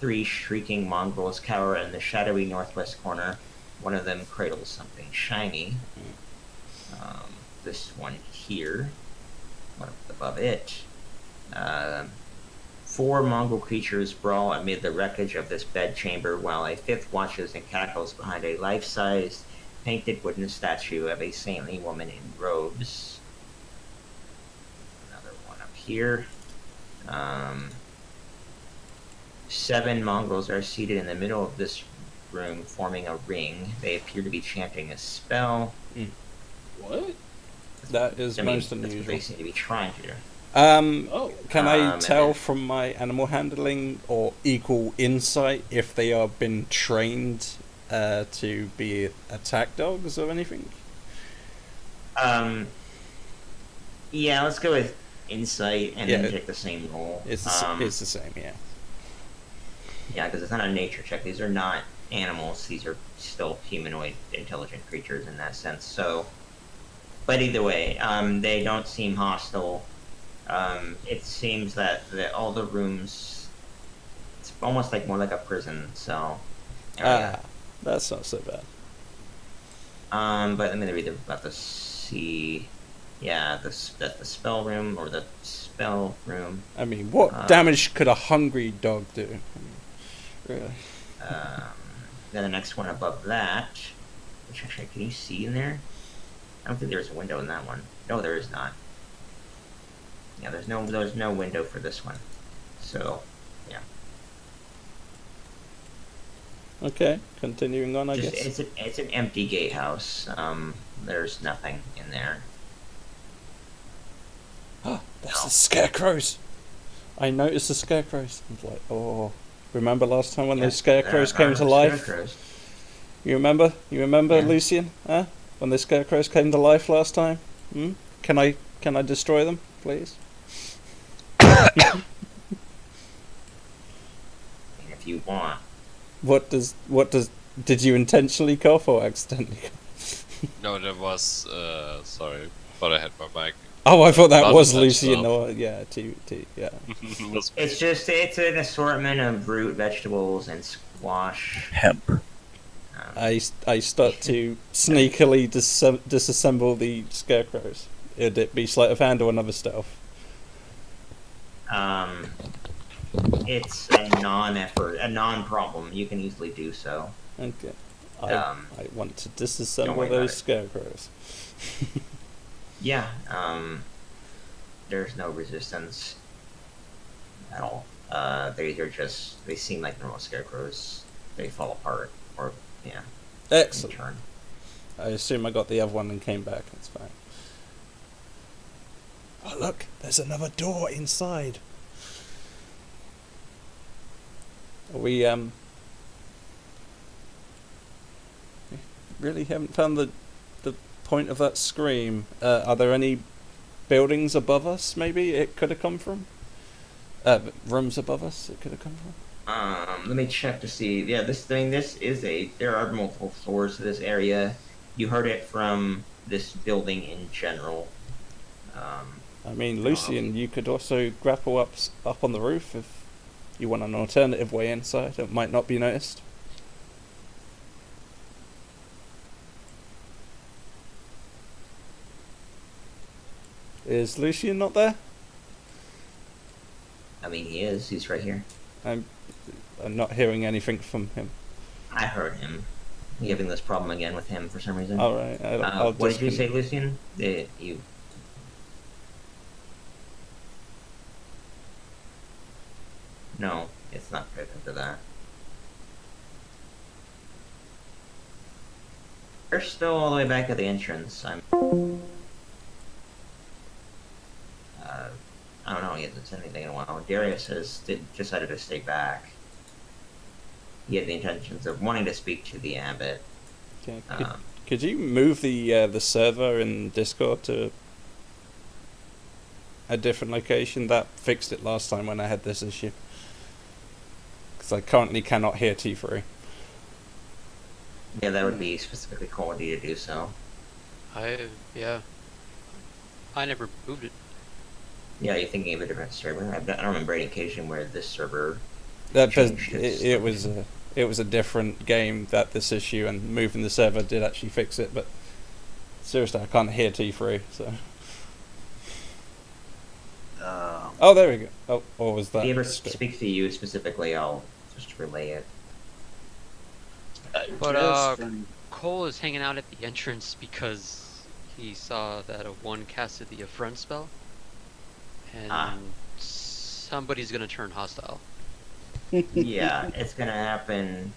Speaker 1: 3 shrieking mongrels cower in the shadowy northwest corner. One of them cradles something shiny. This one here, one above it. 4 mongrel creatures brawl amid the wreckage of this bedchamber, while a 5th watches and cackles behind a life-sized, painted wooden statue of a saintly woman in robes. Another one up here. 7 mongrels are seated in the middle of this room, forming a ring. They appear to be chanting a spell.
Speaker 6: What?
Speaker 4: That is most
Speaker 1: that's what
Speaker 4: unusual.
Speaker 1: they seem to be trying to do.
Speaker 6: Oh.
Speaker 4: Can I
Speaker 1: and
Speaker 4: tell
Speaker 1: then-
Speaker 4: from my animal handling or equal insight if they are been trained to be attack dogs or anything?
Speaker 1: Yeah, let's go with insight and
Speaker 4: Yeah,
Speaker 1: then take the same roll.
Speaker 4: It's the same, yeah.
Speaker 1: Yeah, because it's not a nature check. These are not animals. These are still humanoid, intelligent creatures in that sense. So, but either way, they don't seem hostile. It seems that all the rooms, it's almost like more like a prison cell area.
Speaker 4: That's not so bad.
Speaker 1: But I'm gonna read about the C. Yeah, that's the spell room or the spell room.
Speaker 4: I mean, what damage could a hungry dog do? I mean, really?
Speaker 1: Then the next one above that, which actually, can you see in there? I don't think there's a window in that one. No, there is not. Yeah, there's no window for this one. So, yeah.
Speaker 4: Okay, continuing on, I
Speaker 1: Just,
Speaker 4: guess.
Speaker 1: it's an empty gatehouse. There's nothing in there.
Speaker 4: That's the scarecrows! I noticed the scarecrows. I was like, oh. Remember last time when those scarecrows
Speaker 1: There
Speaker 4: came
Speaker 1: are
Speaker 4: to life?
Speaker 1: scarecrows.
Speaker 4: You remember? You remember,
Speaker 1: Yeah.
Speaker 4: Lucian? Huh? When the scarecrows came to life last time? Hmm? Can I destroy them, please?
Speaker 1: I mean, if you want.
Speaker 4: Did you intentionally cough or accidentally cough?
Speaker 3: No, there was. Sorry, thought I had my mic.
Speaker 4: Oh, I thought that
Speaker 3: Not
Speaker 4: was
Speaker 3: intentional.
Speaker 4: Lucian. No, yeah, yeah.
Speaker 3: Was-
Speaker 1: It's an assortment of root vegetables and squash.
Speaker 5: Hemp.
Speaker 4: I start to sneakily disassemble the scarecrows. It'd it be sleight of hand or another stealth?
Speaker 1: It's a non-problem. You can easily do so.
Speaker 4: Okay.
Speaker 1: Um,
Speaker 4: I want to
Speaker 1: don't
Speaker 4: disassemble
Speaker 1: worry about
Speaker 4: those
Speaker 1: it.
Speaker 4: scarecrows.
Speaker 1: Yeah, there's no resistance at all. They seem like normal scarecrows. They fall apart, or, yeah, in
Speaker 4: Excellent.
Speaker 1: turn.
Speaker 4: I assume I got the other one and came back. That's fine. Oh, look, there's another door inside. We really haven't found the point of that scream. Are there any buildings above us? Maybe it could have come from. Rooms above us. It could have come from.
Speaker 1: Let me check to see. Yeah, there are multiple floors to this area. You heard it from this building in general.
Speaker 4: I mean, Lucian, you could also grapple up on the roof if you want an alternative way inside. It might not be noticed. Is Lucian not there?
Speaker 1: I mean, he is. He's right here.
Speaker 4: I'm not hearing anything from him.
Speaker 1: I heard him. I'm having this problem again with him for some reason.
Speaker 4: All right. I'll
Speaker 1: What
Speaker 4: just
Speaker 1: did you say, Lucian? You. No, it's not connected to that. They're still all the way back at the entrance. I don't know. He hasn't said anything in a while. Darius decided to stay back. He had the intentions of wanting to speak to the abbot.
Speaker 4: Okay.
Speaker 1: Um,
Speaker 4: Could you move the server in Discord to a different location. That fixed it last time when I had this issue. Because I currently cannot hear T3.
Speaker 1: Yeah, that would be specifically quality to do so.
Speaker 2: Yeah. I never moved it.
Speaker 1: Yeah, you're thinking of a different server. I don't remember any occasion where this server.
Speaker 4: That does,
Speaker 1: Changed its
Speaker 4: it was a different game that this issue, and moving the server did actually fix it. But seriously, I can't hear T3. So oh, there we go. Oh, or was that?
Speaker 1: If he ever
Speaker 4: still-
Speaker 1: speaks to you specifically, I'll just relay it.
Speaker 2: But,
Speaker 6: Just running-
Speaker 2: Cole is hanging out at the entrance because he saw that a one casted the affront spell, and somebody's gonna turn hostile.
Speaker 1: Yeah, it's gonna happen.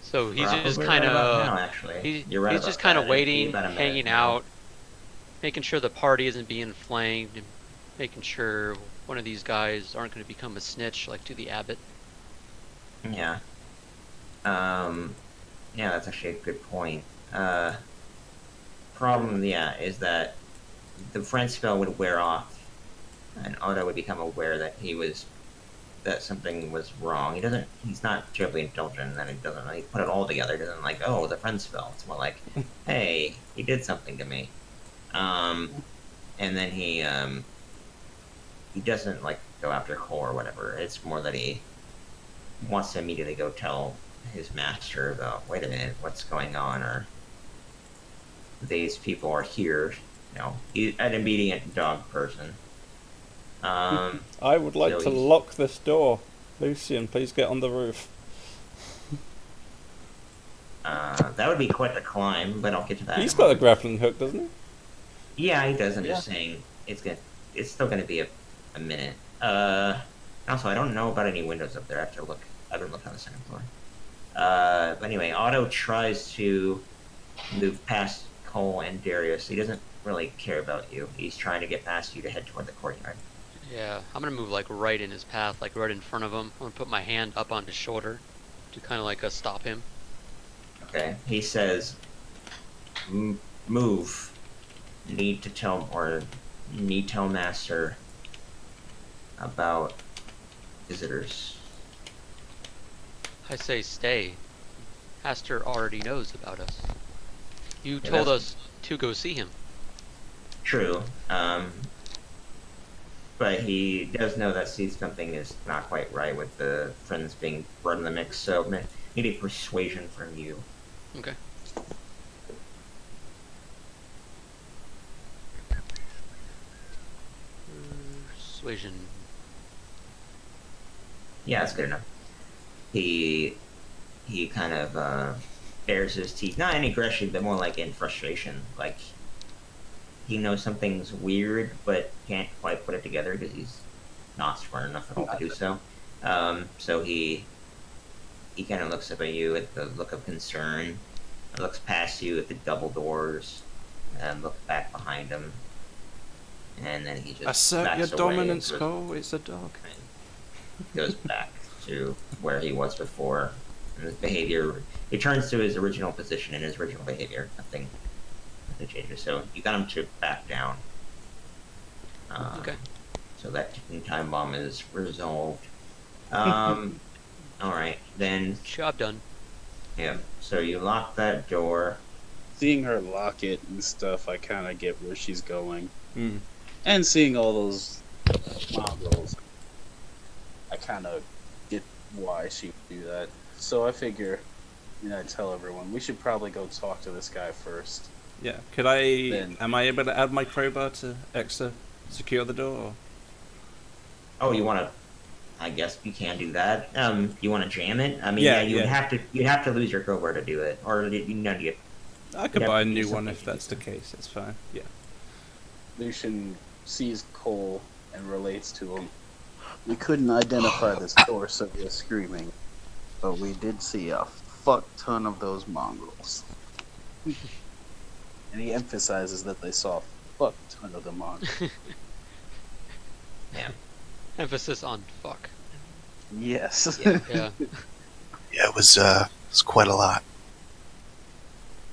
Speaker 2: So he's just
Speaker 1: probably
Speaker 2: kind
Speaker 1: right about now,
Speaker 2: of
Speaker 1: actually. You're right
Speaker 2: he's
Speaker 1: about
Speaker 2: just kind
Speaker 1: that.
Speaker 2: of
Speaker 1: It'd be
Speaker 2: waiting,
Speaker 1: about a minute
Speaker 2: hanging
Speaker 1: now.
Speaker 2: out, making sure the party isn't being flamed, and making sure one of these guys aren't going to become a snitch like to the abbot.
Speaker 1: Yeah. Yeah, that's actually a good point. Problem, yeah, is that the friend spell would wear off, and Otto would become aware that that something was wrong. He's not terribly indulgent, and he doesn't really put it all together. He doesn't like, oh, the friend spell. It's more like, hey, he did something to me. And then he doesn't like go after Cole or whatever. It's more that he wants to immediately go tell his master about, wait a minute, what's going on, or these people are here. You know, he's an obedient dog person.
Speaker 4: I would like
Speaker 1: So
Speaker 4: to
Speaker 1: he's-
Speaker 4: lock this door. Lucian, please get on the roof.
Speaker 1: That would be quite a climb, but I'll get to that.
Speaker 4: He's
Speaker 1: in
Speaker 4: got a
Speaker 1: moment.
Speaker 4: grappling hook, doesn't he?
Speaker 1: Yeah, he does. I'm just saying it's still gonna be a minute. Also, I don't know about any windows up there. I have to look. I haven't looked on the second floor. But anyway, Otto tries to move past Cole and Darius. He doesn't really care about you. He's trying to get past you to head toward the courtyard.
Speaker 2: Yeah, I'm gonna move like right in his path, like right in front of him. I'm gonna put my hand up on his shoulder to kind of like stop him.
Speaker 1: Okay. He says, "Move. Need to tell master about visitors."
Speaker 2: I say stay. Aster already knows about us. You
Speaker 1: Yeah,
Speaker 2: told
Speaker 1: that's-
Speaker 2: us to go see him.
Speaker 1: True. But he does know that something is not quite right with the friends being brought in the mix, so need a persuasion from you.
Speaker 2: Okay. Persuasion.
Speaker 1: Yeah, that's good enough. He kind of bares his teeth, not in aggression, but more like in frustration. Like he knows something's weird, but can't quite put it together because he's not smart enough at all to do so. So he kind of looks up at you with the look of concern, and looks past you at the double doors, and looks back behind him, and then he just
Speaker 4: Assert
Speaker 1: backs
Speaker 4: your
Speaker 1: away
Speaker 4: dominance,
Speaker 1: and
Speaker 4: Cole. It's a dog.
Speaker 1: goes back to where he was before. And his behavior returns to his original position and his original behavior. Nothing changes. So you got him to back down.
Speaker 2: Okay.
Speaker 1: So that ticking time bomb is resolved. Alright, then,
Speaker 2: Job done.
Speaker 1: yeah. So you lock that door.
Speaker 6: Seeing her lock it and stuff, I kind of get where she's going.
Speaker 4: Hmm.
Speaker 6: And seeing all those mongrels, I kind of get why she would do that. So I figure, I tell everyone, we should probably go talk to this guy first.
Speaker 4: Yeah. Could I?
Speaker 6: Then-
Speaker 4: Am I able to add my crowbar to extra secure the door? Or?
Speaker 1: Oh, you want to? I guess you can do that. You want to jam it? I mean,
Speaker 4: Yeah,
Speaker 1: you'd
Speaker 4: yeah.
Speaker 1: have to. You'd have to lose your crowbar to do it, or you.
Speaker 4: I could
Speaker 1: Yeah,
Speaker 4: buy a
Speaker 1: do
Speaker 4: new one
Speaker 1: something
Speaker 4: if
Speaker 1: to
Speaker 4: that's the
Speaker 1: do
Speaker 4: case. It's fine. Yeah.
Speaker 6: Lucian sees Cole and relates to him. We couldn't identify this source of the screaming, but we did see a fuck ton of those mongrels. And he emphasizes that they saw a fuck ton of the mongrels.
Speaker 2: Emphasis on fuck.
Speaker 6: Yes.
Speaker 1: Yeah.
Speaker 2: Yeah.
Speaker 5: Yeah, it was quite a lot.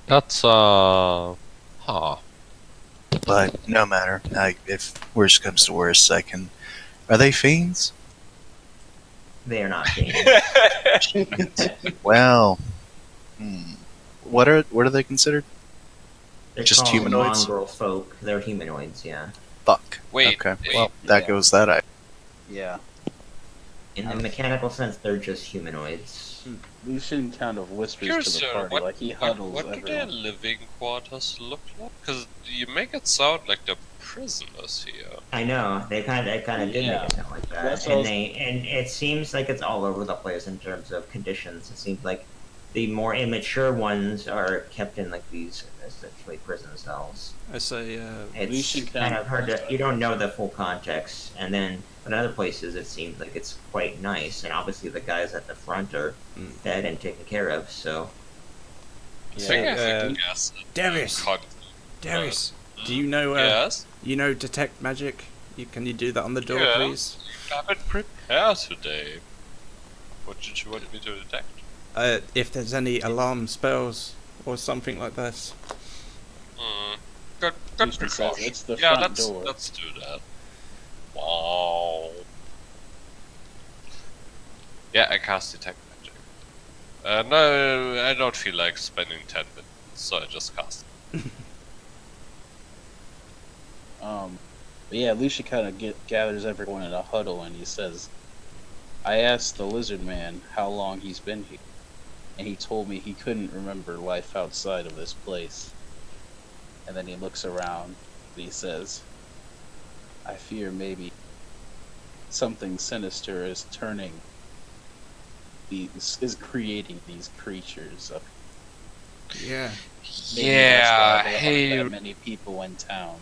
Speaker 3: That's huh.
Speaker 5: But no matter. If worse comes to worse, I can. Are they fiends?
Speaker 1: They are not fiends.
Speaker 5: Well, what are they considered?
Speaker 1: They're
Speaker 5: Just
Speaker 1: called
Speaker 5: humanoids?
Speaker 1: mongrel folk. They're humanoids, yeah.
Speaker 5: Fuck.
Speaker 3: Wait,
Speaker 5: Okay.
Speaker 3: wait.
Speaker 5: Well, that
Speaker 7: Yeah.
Speaker 5: goes that I.
Speaker 7: Yeah.
Speaker 1: In the mechanical sense, they're just humanoids.
Speaker 7: Lucian kind of whispers
Speaker 3: Sure,
Speaker 7: to the
Speaker 3: sir.
Speaker 7: party, like he huddles
Speaker 3: What do their
Speaker 7: everyone.
Speaker 3: living quarters look like? Because you make it sound like they're prisoners here.
Speaker 1: I know they kind of did
Speaker 7: Yeah.
Speaker 1: make it sound like that,
Speaker 7: That's what I was-
Speaker 1: and it seems like it's all over the place in terms of conditions. It seems like the more immature ones are kept in like these essentially prison cells.
Speaker 4: I say,
Speaker 1: It's
Speaker 7: Lucian
Speaker 1: kind of hard to
Speaker 7: kind
Speaker 1: you don't know the full context, and then in other places it seems like it's quite nice, and obviously the guys at the front are fed and taken care of. So
Speaker 3: I think I
Speaker 4: Yeah.
Speaker 3: can guess it.
Speaker 4: Darius!
Speaker 3: Con-
Speaker 4: Darius, do you know?
Speaker 3: yes?
Speaker 4: You know detect magic? Can you do that on the door,
Speaker 3: Yeah.
Speaker 4: please?
Speaker 3: I've been prepared today. What did you want me to detect?
Speaker 4: If there's any alarm spells or something like this.
Speaker 3: Good
Speaker 7: Lucian says
Speaker 3: precaution.
Speaker 7: it's the
Speaker 3: Yeah,
Speaker 7: front door.
Speaker 3: let's do that. Wow. Yeah, I cast detect magic. No, I don't feel like spending 10 minutes, so I just cast.
Speaker 7: But yeah, Lucian kind of gathers everyone in a huddle, and he says, "I asked the lizard man how long he's been here, and he told me he couldn't remember life outside of this place." And then he looks around, and he says, "I fear maybe something sinister is creating these creatures up.
Speaker 4: Yeah.
Speaker 7: Maybe
Speaker 3: Yeah,
Speaker 7: that's why there
Speaker 3: hey,
Speaker 7: aren't that many people in town."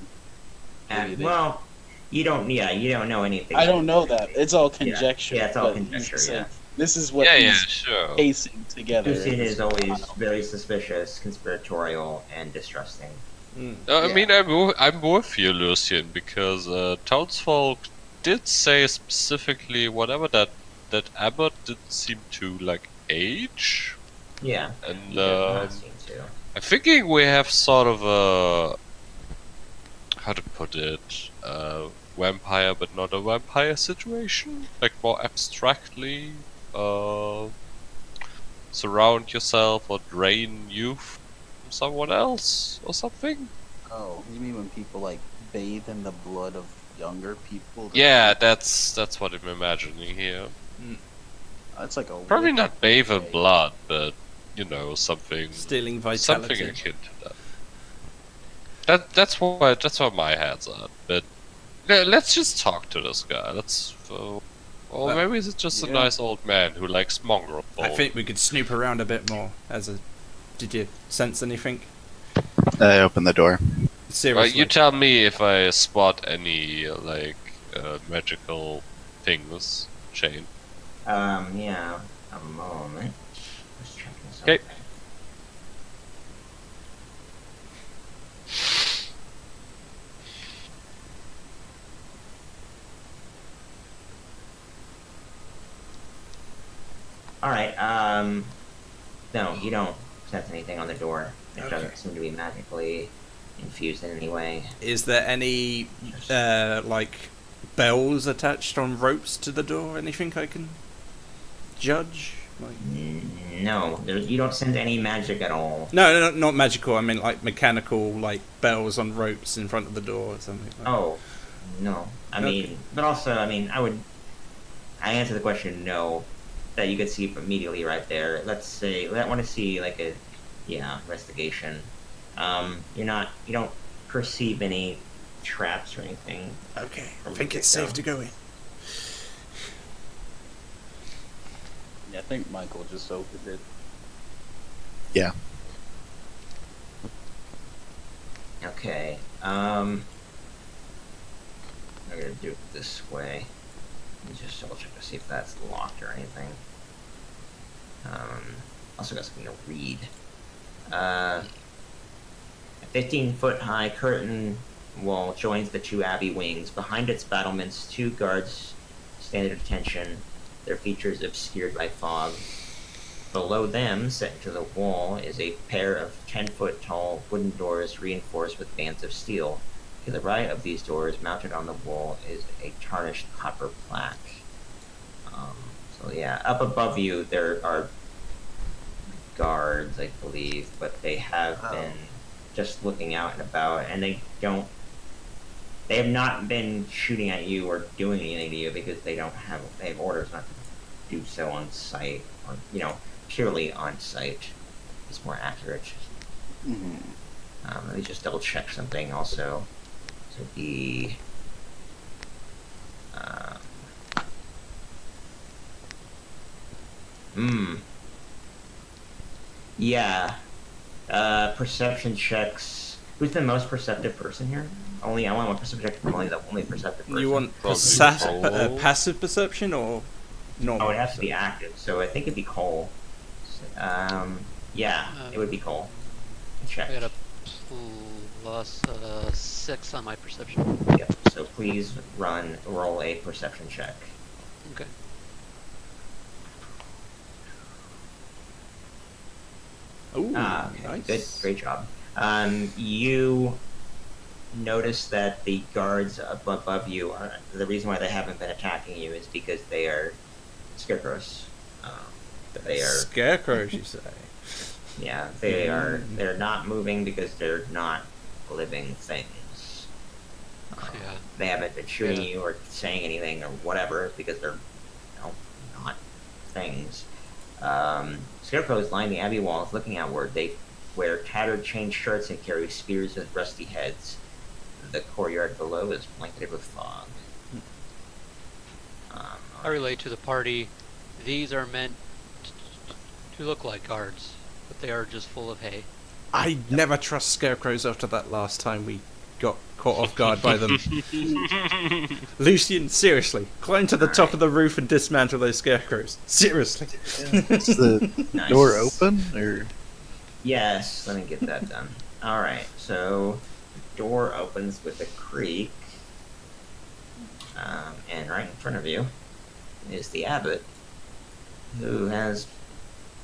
Speaker 7: Maybe
Speaker 1: and
Speaker 7: they-
Speaker 1: well, you don't know anything.
Speaker 7: I don't know that. It's all conjecture.
Speaker 1: Yeah, it's all
Speaker 7: but
Speaker 1: conjecture,
Speaker 7: he's
Speaker 1: yeah.
Speaker 7: saying, this is what
Speaker 3: yeah,
Speaker 7: he's
Speaker 3: sure.
Speaker 7: pacing together.
Speaker 1: Lucian
Speaker 7: in
Speaker 1: is
Speaker 7: his
Speaker 1: always
Speaker 7: mind.
Speaker 1: very suspicious, conspiratorial, and distrusting.
Speaker 3: I
Speaker 7: Yeah.
Speaker 3: mean, I'm with you, Lucian, because townsfolk did say specifically whatever that abbot didn't seem to like age,
Speaker 1: Yeah,
Speaker 3: and
Speaker 1: he does not seem to.
Speaker 3: I'm thinking we have sort of a how to put it, vampire but not a vampire situation, like more abstractly, surround yourself or drain youth from someone else or something.
Speaker 7: Oh, you mean when people like bathe in the blood of younger people?
Speaker 3: Yeah, that's what I'm imagining here.
Speaker 7: That's like a
Speaker 3: Probably
Speaker 7: wicked
Speaker 3: not bathe in
Speaker 7: way.
Speaker 3: blood, but you know, something
Speaker 4: Stealing
Speaker 3: something
Speaker 4: vitality.
Speaker 3: akin to that. That's where my head's at. But let's just talk to this guy. Or maybe it's just a
Speaker 7: Yeah.
Speaker 3: nice old man who likes mongrel.
Speaker 4: I think we could snoop around a bit more. Did you sense anything?
Speaker 5: I open the door.
Speaker 4: Seriously.
Speaker 3: You tell me if I spot any magical things, Shane.
Speaker 1: Yeah, a moment. Just checking something.
Speaker 3: Okay.
Speaker 1: Alright, no, you don't sense anything on the door. It
Speaker 4: Okay.
Speaker 1: doesn't seem to be magically infused in any way.
Speaker 4: Is there any like bells attached on ropes to the door? Anything I can judge? Like...
Speaker 1: No, you don't sense any magic at all.
Speaker 4: No, not magical. I mean like mechanical, like bells on ropes in front of the door or something. Like
Speaker 1: Oh, no. I
Speaker 4: Okay.
Speaker 1: mean, but also, I mean, I answer the question no, that you could see immediately right there. Let's say, I want to see like a, investigation. You don't perceive any traps or anything.
Speaker 4: Okay, I
Speaker 1: From
Speaker 4: think
Speaker 1: the
Speaker 4: it's safe
Speaker 1: get-go.
Speaker 4: to go in.
Speaker 7: Yeah, I think Michael just opened it.
Speaker 5: Yeah.
Speaker 1: Okay, I'm gonna do it this way. Let me just double check to see if that's locked or anything. Also got something to read. A 15-foot high curtain wall joins the two abbey wings. Behind its battlements, two guards stand at attention, their features obscured by fog. Below them, set into the wall, is a pair of 10-foot tall wooden doors reinforced with bands of steel. To the right of these doors, mounted on the wall, is a tarnished copper plaque. So yeah, up above you there are guards, I believe, but they have been just looking out and about, and they have not been shooting at you or doing anything to you because they have orders not to do so on site, or purely on site is more accurate. Let me just double check something also. So the yeah. Perception checks. Who's the most perceptive person here? I want one perception check from only the only perceptive person.
Speaker 4: You want
Speaker 3: Probably
Speaker 4: passive perception or normal?
Speaker 1: Oh, it has to be active, so I think it'd be Cole. Yeah, it would be Cole. Check.
Speaker 2: I got a plus 6 on my perception.
Speaker 1: Yep. So please roll a perception check.
Speaker 2: Okay.
Speaker 4: Ooh,
Speaker 1: Okay,
Speaker 4: nice.
Speaker 1: good, great job. You notice that the guards above you the reason why they haven't been attacking you is because they are scarecrows. They are
Speaker 4: Scarecrows, you say?
Speaker 1: Yeah, they're not moving because they're not living things.
Speaker 2: Yeah.
Speaker 1: They haven't been shooting you or saying anything or whatever because they're not things. Scarecrows line the abbey walls looking outward. They wear tattered chain shirts and carry spears with rusty heads. The courtyard below is blanketed with fog.
Speaker 2: I relate to the party. These are meant to look like guards, but they are just full of hay.
Speaker 4: I never trust scarecrows after that last time we got caught off guard by them. Lucian, seriously, climb to the top of the roof and dismantle those scarecrows. Seriously.
Speaker 5: Is the
Speaker 1: Nice.
Speaker 5: door open or?
Speaker 1: Yes, let me get that done. Alright, so the door opens with a creak. And right in front of you is the abbot, who has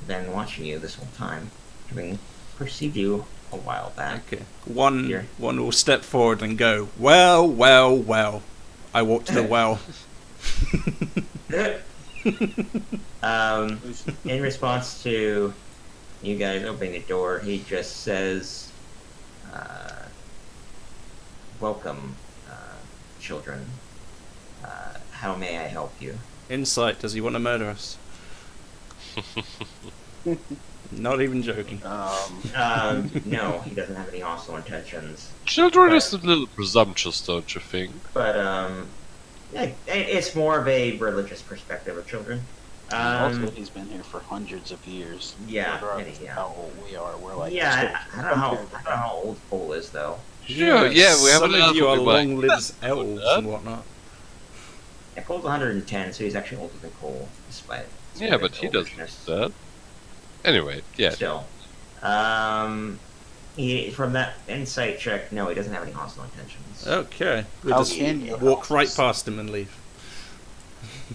Speaker 1: been watching you this whole time, having perceived you a while back.
Speaker 4: Okay. One
Speaker 1: Here.
Speaker 4: will step forward and go, well, well, well. I walk to the well.
Speaker 1: In response to you guys opening the door, he just says, welcome, children. How may I help you?
Speaker 4: Insight, does he want to murder us? Not even joking.
Speaker 1: No, he doesn't have any hostile intentions.
Speaker 3: Children
Speaker 1: But-
Speaker 3: is a little presumptuous, don't you think?
Speaker 1: But, it's more of a religious perspective of children.
Speaker 7: Also, he's been here for hundreds of years.
Speaker 1: Yeah,
Speaker 7: Regardless of
Speaker 1: yeah.
Speaker 7: how old we are, we're like.
Speaker 1: Yeah, I
Speaker 7: children
Speaker 1: don't know
Speaker 7: compared to
Speaker 1: how old Cole is, though.
Speaker 3: Sure, yeah, we
Speaker 4: Some
Speaker 3: haven't
Speaker 4: of you are
Speaker 3: talked about-
Speaker 4: long-lived elves and whatnot.
Speaker 1: Yeah, Cole's 110, so he's actually older than Cole, despite
Speaker 3: Yeah, but he doesn't
Speaker 1: olderishness.
Speaker 3: do that. Anyway, yeah.
Speaker 1: Still. He, from that insight check, no, he doesn't have any hostile intentions.
Speaker 4: Okay. We
Speaker 7: How
Speaker 4: just
Speaker 7: can you
Speaker 4: walk
Speaker 7: help
Speaker 4: right
Speaker 7: us?
Speaker 4: past him and leave.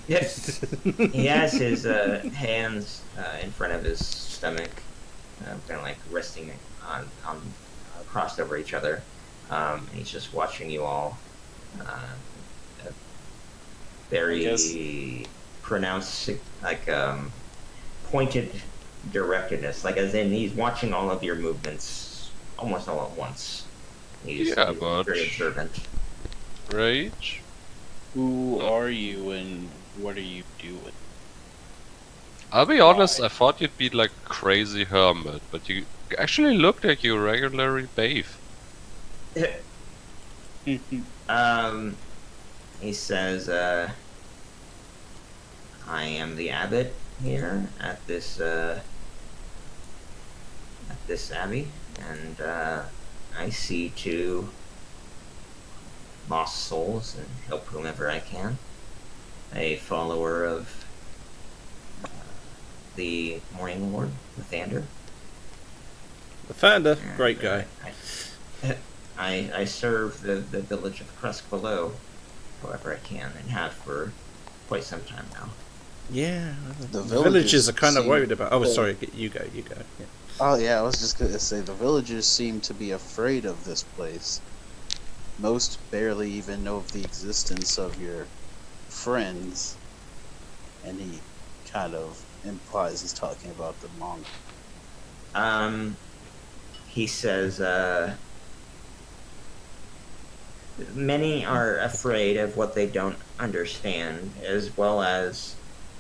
Speaker 1: Yes. He has his hands in front of his stomach, kind of like resting on crossed over each other. And he's just watching you all. Very pronounced, like pointed directedness, like as in he's watching all of your movements almost all at once. He's
Speaker 3: Yeah, but-
Speaker 1: very observant.
Speaker 3: Rage?
Speaker 6: Who are you and what are you doing?
Speaker 3: I'll be honest, I thought you'd be like a crazy hermit, but you actually look like you regularly bathe.
Speaker 1: He says, I am the abbot here at this abbey, and I see to lost souls and help whomever I can. A follower of the Morning Lord, Lathander.
Speaker 4: The founder,
Speaker 1: And,
Speaker 4: great guy.
Speaker 1: I serve the village of Krusk below, however I can, and have for quite some time now.
Speaker 4: Yeah,
Speaker 7: The
Speaker 4: villagers are kind of
Speaker 7: seem-
Speaker 4: worried about. Oh, sorry, you go. Yeah.
Speaker 7: Oh yeah, I was just gonna say the villagers seem to be afraid of this place. Most barely even know of the existence of your friends, and he kind of implies he's talking about the Mong.
Speaker 1: He says, many are afraid of what they don't understand, as well as,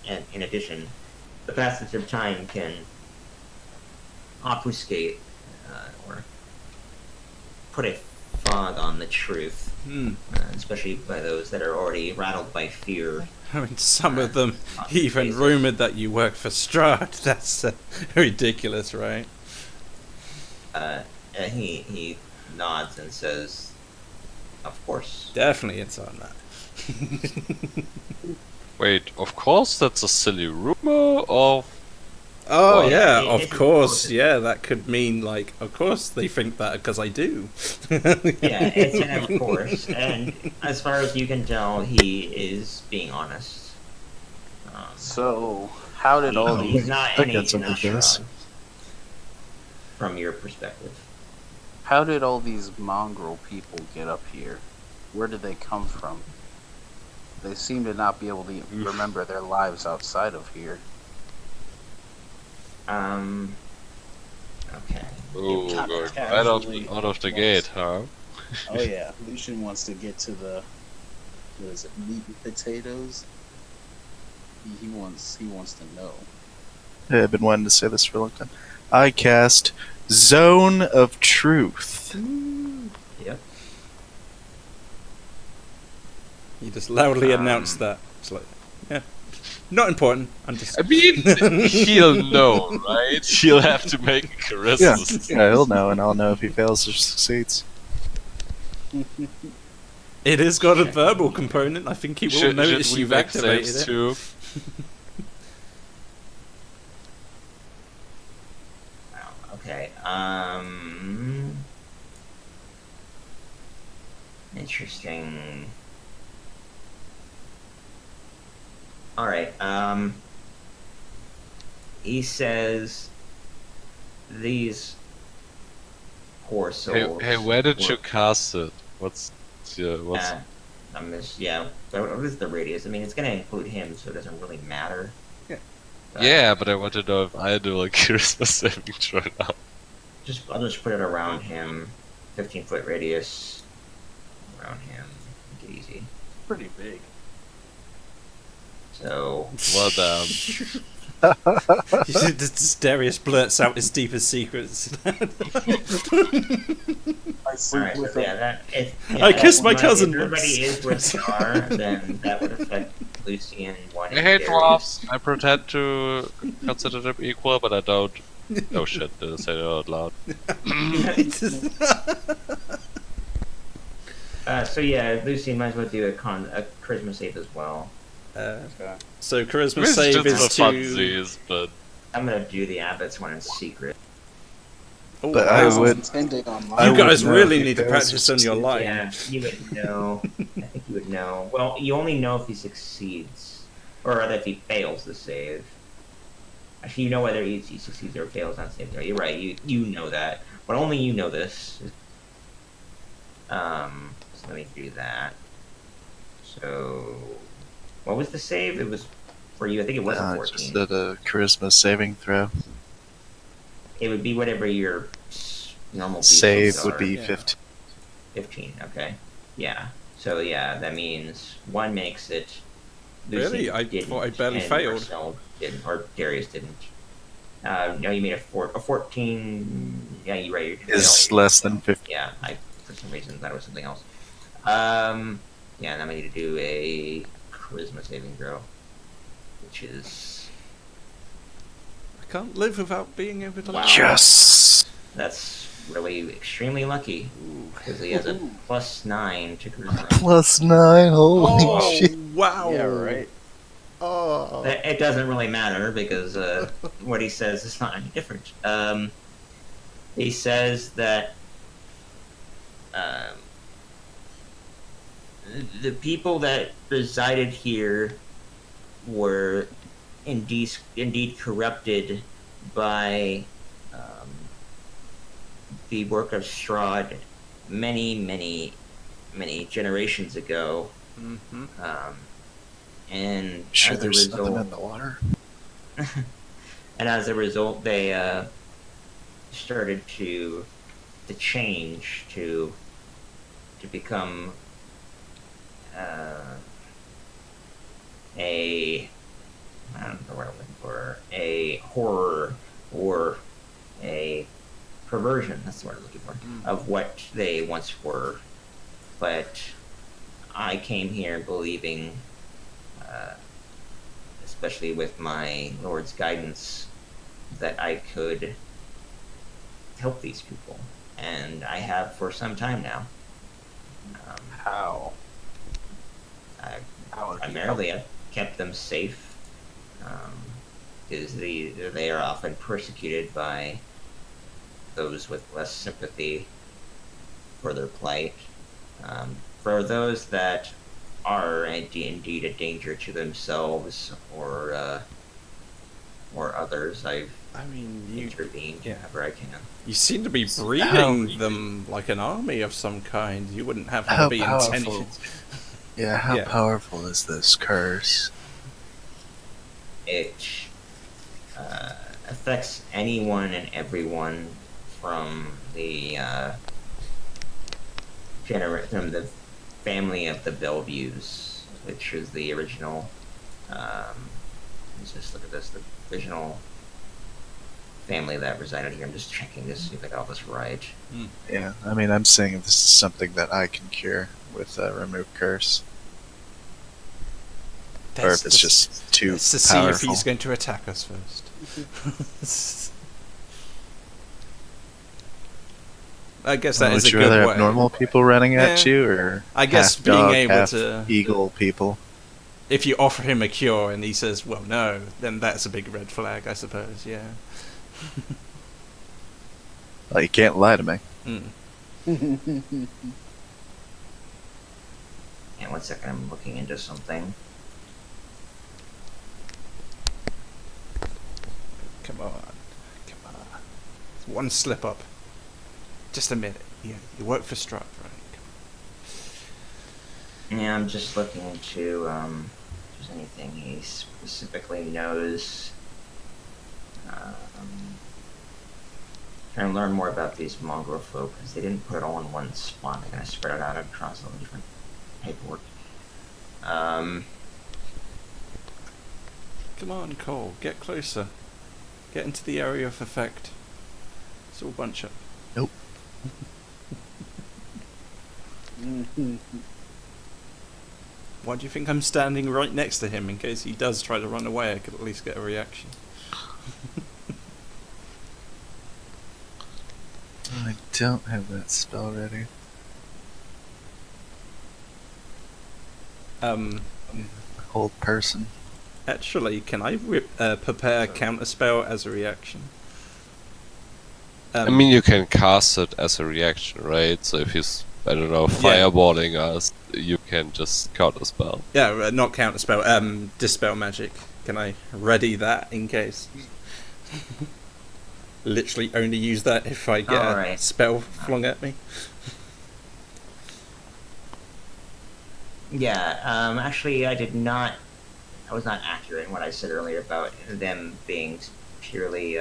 Speaker 1: and in addition, the passage of time can obfuscate or put a fog on the truth, especially by those that are already rattled by fear.
Speaker 4: I mean, some of them
Speaker 1: on
Speaker 4: even
Speaker 1: basis.
Speaker 4: rumored that you work for Strahd. That's ridiculous, right?
Speaker 1: And he nods and says, "Of course."
Speaker 4: Definitely it's on that.
Speaker 3: Wait, of course that's a silly rumor, or
Speaker 4: Oh
Speaker 1: Well,
Speaker 4: yeah,
Speaker 1: it-
Speaker 4: of
Speaker 1: it's
Speaker 4: course.
Speaker 1: important.
Speaker 4: Yeah, that could mean like, of course they think that because I do.
Speaker 1: Yeah, it's an of course. And as far as you can tell, he is being honest.
Speaker 7: So, how did all
Speaker 1: He's
Speaker 7: these
Speaker 1: not
Speaker 5: I think
Speaker 1: any
Speaker 5: that's what it is.
Speaker 1: from your perspective.
Speaker 7: how did all these mongrel people get up here? Where did they come from? They seem to not be able to remember their lives outside of here.
Speaker 1: Okay.
Speaker 3: oh,
Speaker 6: kinda
Speaker 3: going right
Speaker 6: casually
Speaker 3: out of the
Speaker 6: wants-
Speaker 3: gate, huh?
Speaker 6: Oh yeah, Lucian wants to get to the what is it, meat and potatoes. He wants to know.
Speaker 5: I've been wanting to say this for a long time. I cast Zone of Truth.
Speaker 1: Yep.
Speaker 4: You just loudly announced that. It's like, yeah, not important. I'm just.
Speaker 3: I mean, he'll know, right? He'll have to make a
Speaker 5: Yeah,
Speaker 3: charisma.
Speaker 5: yeah, he'll know, and I'll know if he fails or succeeds.
Speaker 4: It has got a verbal component. I think he will
Speaker 3: Should
Speaker 4: notice
Speaker 3: we
Speaker 4: you've
Speaker 3: make
Speaker 4: activated
Speaker 3: saves
Speaker 4: it.
Speaker 3: too?
Speaker 1: Wow. Okay. Interesting. All right. He says these poor souls.
Speaker 3: Hey, where did you
Speaker 1: were-
Speaker 3: cast it? What's
Speaker 1: I'm just what is the radius? I mean, it's gonna include him, so it doesn't really matter.
Speaker 4: Yeah.
Speaker 3: yeah, but I want to know if I do like charisma saving throw now.
Speaker 1: I'll just put it around him, 15-foot radius around him. Make it easy.
Speaker 6: Pretty big.
Speaker 1: So
Speaker 3: Well done.
Speaker 4: Darius blurts out his deepest secrets.
Speaker 6: I
Speaker 1: all
Speaker 6: sleep
Speaker 1: right,
Speaker 6: with
Speaker 1: so
Speaker 6: him.
Speaker 1: yeah, that if
Speaker 4: I kissed my
Speaker 1: if
Speaker 4: cousin
Speaker 1: everybody
Speaker 4: once.
Speaker 1: is with Scar, then that would affect Lucian one.
Speaker 3: I hate dwarfs. I pretend to consider them equal, but I don't. Oh shit, did I say that out loud?
Speaker 1: So yeah, Lucian might as well do a charisma save as well.
Speaker 4: So charisma
Speaker 3: It's
Speaker 4: save is
Speaker 3: just for
Speaker 4: to.
Speaker 3: funsies, but
Speaker 1: I'm gonna do the abbot's one in secret.
Speaker 4: Oh,
Speaker 5: But
Speaker 4: wow.
Speaker 5: I
Speaker 6: was
Speaker 5: would-
Speaker 6: intending on
Speaker 5: I
Speaker 4: You
Speaker 6: mine.
Speaker 5: would
Speaker 4: guys
Speaker 5: know
Speaker 4: really
Speaker 5: if
Speaker 4: need to
Speaker 5: fails or
Speaker 4: practice on your
Speaker 5: succeeds.
Speaker 4: line.
Speaker 1: Yeah, you would know. I think you would know. Well, you only know if he succeeds, or rather, if he fails the save. Actually, you know whether he succeeds or fails on save. You're right. You know that, but only you know this. So let me do that. So, what was the save? It was for you. I think it was a 14.
Speaker 5: Just did a charisma saving throw.
Speaker 1: It would be whatever your normal DC
Speaker 5: Save
Speaker 1: are.
Speaker 5: would be
Speaker 4: Yeah.
Speaker 5: 15.
Speaker 1: 15. Okay. Yeah. So yeah, that means one makes it.
Speaker 4: Really? I
Speaker 1: didn't,
Speaker 4: thought I barely
Speaker 1: and
Speaker 4: failed.
Speaker 1: Marcel didn't, or Darius didn't. No, you made a 14. Yeah, you're right.
Speaker 5: Is less than 15.
Speaker 1: Yeah, for some reason thought it was something else. Yeah, now I need to do a charisma saving throw, which is
Speaker 4: I can't live without being able to.
Speaker 1: Wow.
Speaker 5: Yes!
Speaker 1: that's really extremely lucky because he has a +9 to charisma.
Speaker 5: +9, holy
Speaker 4: Oh
Speaker 5: shit.
Speaker 4: wow!
Speaker 6: Yeah, right.
Speaker 4: Oh.
Speaker 1: It doesn't really matter because what he says is not any different. He says that the people that resided here were indeed corrupted by the work of Strahd many many generations ago,
Speaker 4: Mm-hmm.
Speaker 1: and
Speaker 5: Sure,
Speaker 1: as a
Speaker 5: there's nothing
Speaker 1: result,
Speaker 5: in the water.
Speaker 1: and as a result, they started to change to become a I don't know what I'm looking for, a horror or a perversion. That's the word I'm looking for of what they once were. But I came here believing, especially with my Lord's guidance, that I could help these people, and I have for some time now.
Speaker 7: How?
Speaker 1: I
Speaker 7: How? have you
Speaker 1: primarily I've kept them safe, because they are often persecuted by those with less sympathy for their plight. For those that are indeed a danger to themselves or others, I've
Speaker 4: I mean, you
Speaker 1: intervened
Speaker 4: yeah.
Speaker 1: whenever I can.
Speaker 4: you seem to be
Speaker 5: How-
Speaker 4: breeding them like an army of some kind. You wouldn't have
Speaker 5: How
Speaker 4: to be
Speaker 5: powerful?
Speaker 4: intentional.
Speaker 5: Yeah, how
Speaker 4: Yeah.
Speaker 5: powerful is this curse?
Speaker 1: It affects anyone and everyone from the from the family of the Bellevues, which is the original. Let's just look at this. The original family that resided here. I'm just checking to see if I got all this right.
Speaker 5: Yeah, I mean, I'm saying if this is something that I can cure with remove curse, or if it's just too
Speaker 4: Let's just see
Speaker 5: powerful.
Speaker 4: if he's going to attack us first. I guess that is
Speaker 5: Would
Speaker 4: a
Speaker 5: you rather
Speaker 4: good
Speaker 5: have
Speaker 4: way.
Speaker 5: normal people running at
Speaker 4: Yeah.
Speaker 5: you, or
Speaker 4: I guess
Speaker 5: half
Speaker 4: being
Speaker 5: dog,
Speaker 4: able
Speaker 5: half
Speaker 4: to-
Speaker 5: eagle people?
Speaker 4: If you offer him a cure and he says, "Well, no," then that's a big red flag, I suppose. Yeah.
Speaker 5: Well, you can't lie to me.
Speaker 4: Mm.
Speaker 1: Yeah, 1 second. I'm looking into something.
Speaker 4: Come on. It's one slip up. Just a minute. You work for Strut, right?
Speaker 1: Yeah, I'm just looking into if there's anything he specifically knows. Trying to learn more about these mongrel folk, because they didn't put it all in one spot. They're going to spread it out across all the different paperwork.
Speaker 4: Come on, Cole. Get closer. Get into the area of effect. It's all bunch up.
Speaker 5: Nope.
Speaker 4: Why do you think I'm standing right next to him in case he does try to run away? I could at least get a reaction.
Speaker 5: I don't have that spell ready. Hold person.
Speaker 4: Actually, can I prepare counterspell as a reaction?
Speaker 3: I mean, you can cast it as a reaction, right? So if he's, I don't know, fireballing us, you can just counterspell.
Speaker 4: yeah, not counterspell. Dispel magic. Can I ready that in case? Literally only use that if I get a
Speaker 1: Alright.
Speaker 4: spell flung at me.
Speaker 1: Yeah, actually, I was not accurate in what I said earlier about them being purely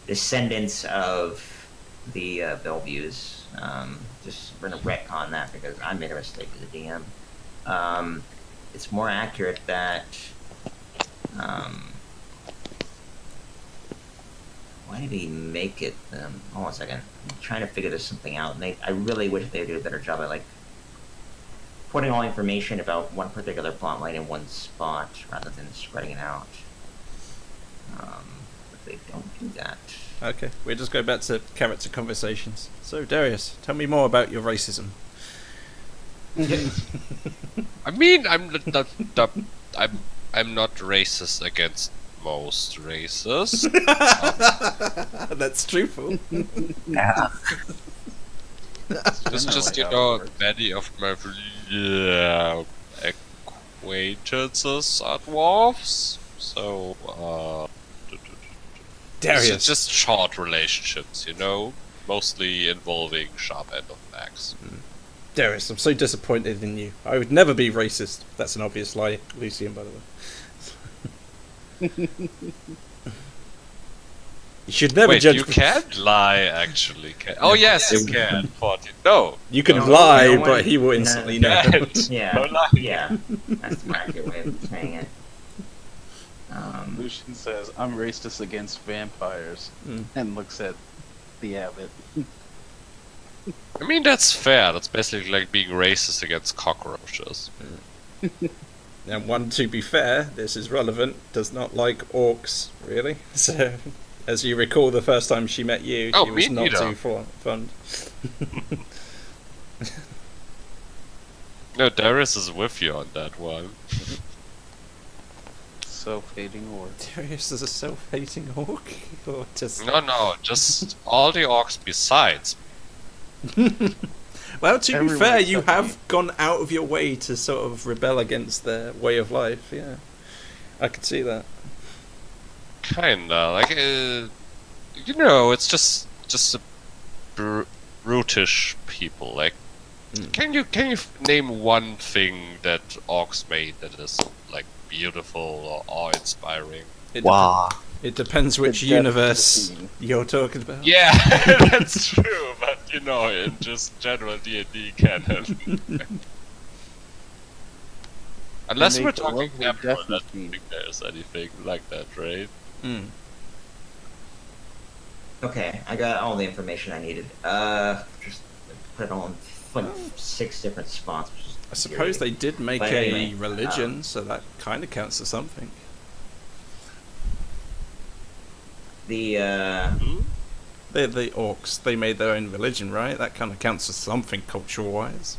Speaker 1: descendants of the Bellevues. Just we're gonna retcon that because I made a mistake as a DM. It's more accurate that. Why did he make it? Hold on a second. I'm trying to figure this something out. And I really wish they would do a better job at like putting all information about one particular plot line in one spot rather than spreading it out. But they don't do that.
Speaker 4: Okay, we'll just go back to character conversations. So, Darius, tell me more about your racism.
Speaker 3: I mean, I'm not racist against most races.
Speaker 4: That's truthful.
Speaker 5: Yeah.
Speaker 3: It's just, you know, many of my acquaintances are dwarves. So,
Speaker 4: Darius.
Speaker 3: it's just short relationships, you know, mostly involving sharp end of an axe.
Speaker 4: Darius, I'm so disappointed in you. I would never be racist. That's an obvious lie, Lucian, by the way. You should never
Speaker 3: Wait,
Speaker 4: judge.
Speaker 3: you can lie, actually. Oh, yes, you can. 14. No.
Speaker 4: You can
Speaker 1: No,
Speaker 4: lie,
Speaker 1: no one-
Speaker 4: but he will instantly know.
Speaker 1: Yeah,
Speaker 3: No lie.
Speaker 1: yeah, that's the more accurate way of saying it.
Speaker 7: Lucian says, "I'm racist against vampires," and looks at the abbot.
Speaker 3: I mean, that's fair. That's basically like being racist against cockroaches.
Speaker 4: And one, to be fair, this is relevant, does not like orcs, really. So, as you recall, the first time she met you,
Speaker 3: Oh,
Speaker 4: she was
Speaker 3: me
Speaker 4: not
Speaker 3: neither.
Speaker 4: too fond.
Speaker 3: No, Darius is with you on that one.
Speaker 7: Self-hating orc.
Speaker 4: Darius is a self-hating orc? Or just...
Speaker 3: No, just all the orcs besides.
Speaker 4: Well, to be
Speaker 7: Everyone
Speaker 4: fair, you
Speaker 7: except
Speaker 4: have
Speaker 7: me.
Speaker 4: gone out of your way to sort of rebel against their way of life, yeah. I could see that.
Speaker 3: Kinda. Like, you know, it's just a brutish people. Like, can you name one thing that orcs made that is, like, beautiful or awe-inspiring?
Speaker 5: Wow.
Speaker 4: It depends which
Speaker 7: The depth of the
Speaker 4: universe
Speaker 7: scene.
Speaker 4: you're talking about.
Speaker 3: Yeah, that's true, but you know, in just general D&D canon. Unless
Speaker 7: They
Speaker 3: we're
Speaker 7: make a
Speaker 3: talking
Speaker 7: lovely
Speaker 3: Emperor, I
Speaker 7: death
Speaker 3: don't
Speaker 7: machine.
Speaker 3: think there's anything like that, right?
Speaker 4: Mm.
Speaker 1: Okay, I got all the information I needed. Just put it all in like 6 different spots. Which is
Speaker 4: I suppose they did make
Speaker 1: But
Speaker 4: a
Speaker 1: anyway,
Speaker 4: religion, so that kind of counts as something.
Speaker 1: the
Speaker 4: The orcs, they made their own religion, right? That kind of counts as something cultural-wise.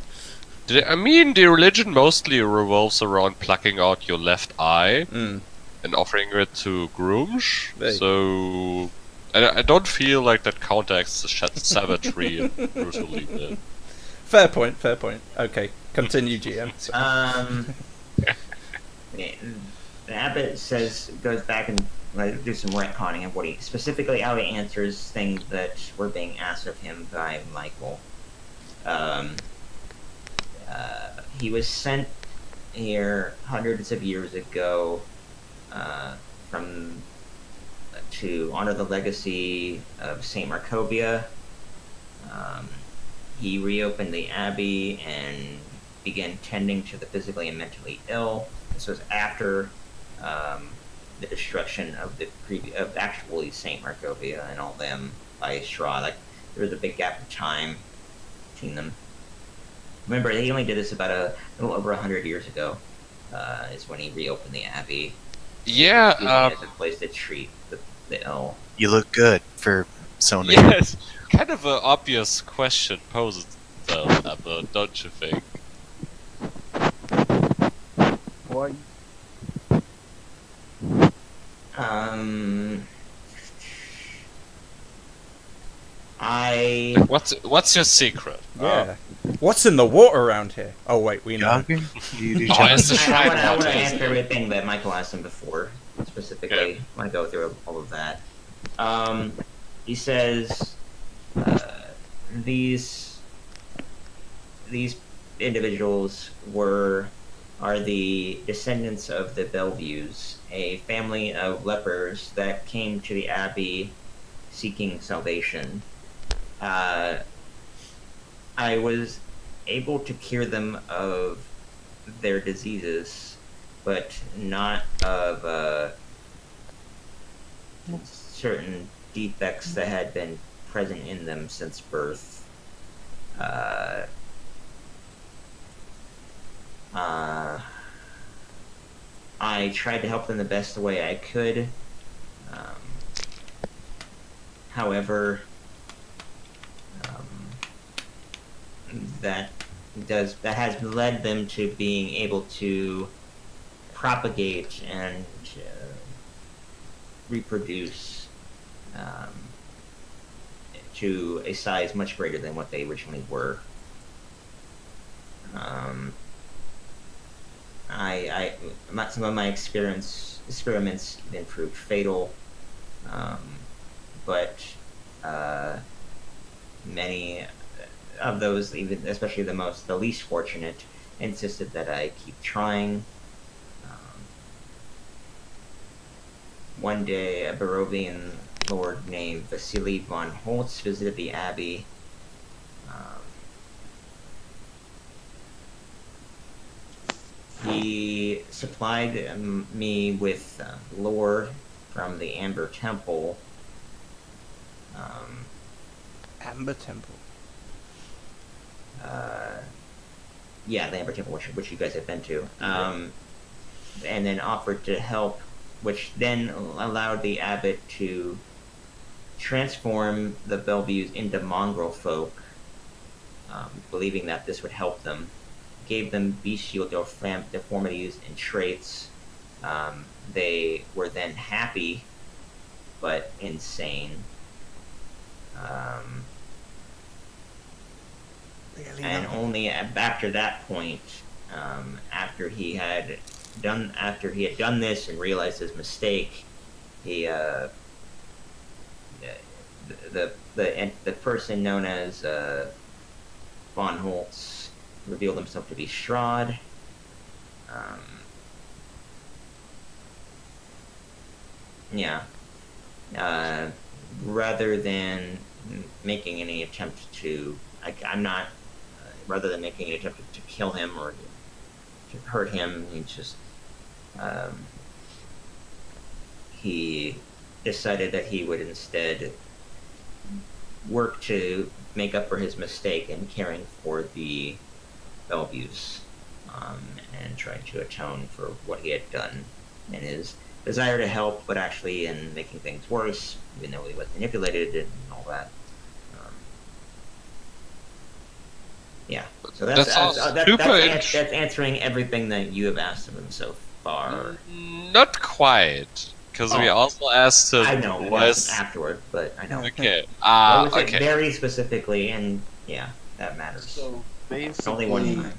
Speaker 3: I mean, the religion mostly revolves around plucking out your left eye
Speaker 4: Mm.
Speaker 3: and offering it to Grumsh.
Speaker 4: There you
Speaker 3: So, I don't feel like that counteracts the savagery and brutally.
Speaker 4: Fair point, fair point. Okay, continue, GM. So-
Speaker 1: the abbot goes back and do some retconning of what he specifically how he answers things that were being asked of him by Michael. He was sent here hundreds of years ago to honor the legacy of Saint Markovia. He reopened the abbey and began tending to the physically and mentally ill. This was after the destruction of of actually Saint Markovia and all them by Strahd. Like there was a big gap of time between them. Remember, he only did this about a little over 100 years ago. Is when he reopened the abbey.
Speaker 3: Yeah,
Speaker 1: Using it as a place to treat the ill.
Speaker 5: You look good for so new.
Speaker 3: yes, kind of an obvious question posed, though, Emma, don't you think?
Speaker 7: Why?
Speaker 3: What's your secret?
Speaker 4: yeah. What's in the water around here? Oh, wait, we know.
Speaker 5: Jogging? Do you do
Speaker 3: Oh,
Speaker 5: jogging?
Speaker 3: it's the
Speaker 1: I
Speaker 3: shrine
Speaker 1: want to
Speaker 3: water,
Speaker 1: answer
Speaker 3: isn't it?
Speaker 1: everything that Michael asked him before. Specifically,
Speaker 3: Okay.
Speaker 1: I want to go through all of that. He says these individuals are the descendants of the Bellevues, a family of lepers that came to the abbey seeking salvation. I was able to cure them of their diseases, but not of certain defects that had been present in them since birth. I tried to help them the best way I could. However, that has led them to being able to propagate and reproduce to a size much greater than what they originally were. Some of my experiments then proved fatal, but many of those, even especially the least fortunate, insisted that I keep trying. One day, a Barovian lord named Vasily von Holtz visited the abbey. He supplied me with lore from the Amber Temple.
Speaker 4: Amber Temple.
Speaker 1: Yeah, the Amber Temple, which you guys have been to. And then offered to help, which then allowed the abbot to transform the Bellevues into mongrel folk, believing that this would help them. Gave them bestial deformities and traits. They were then happy, but insane. And only after that point, after he had done this and realized his mistake, he the person known as von Holtz revealed himself to be Strahd. Rather than making any attempt to, rather than making any attempt to kill him or to hurt him, he decided that he would instead work to make up for his mistake in caring for the Bellevues, and trying to atone for what he had done in his desire to help, but actually in making things worse, even though he was manipulated and all that. So that's answering everything that you have asked of him so far.
Speaker 3: Not quite, because we also asked him.
Speaker 1: I know,
Speaker 3: was
Speaker 1: afterward, but I know.
Speaker 3: Okay.
Speaker 1: I would say
Speaker 3: Okay.
Speaker 1: very specifically, and that matters.
Speaker 7: So
Speaker 1: It's only one
Speaker 7: basically,
Speaker 1: time.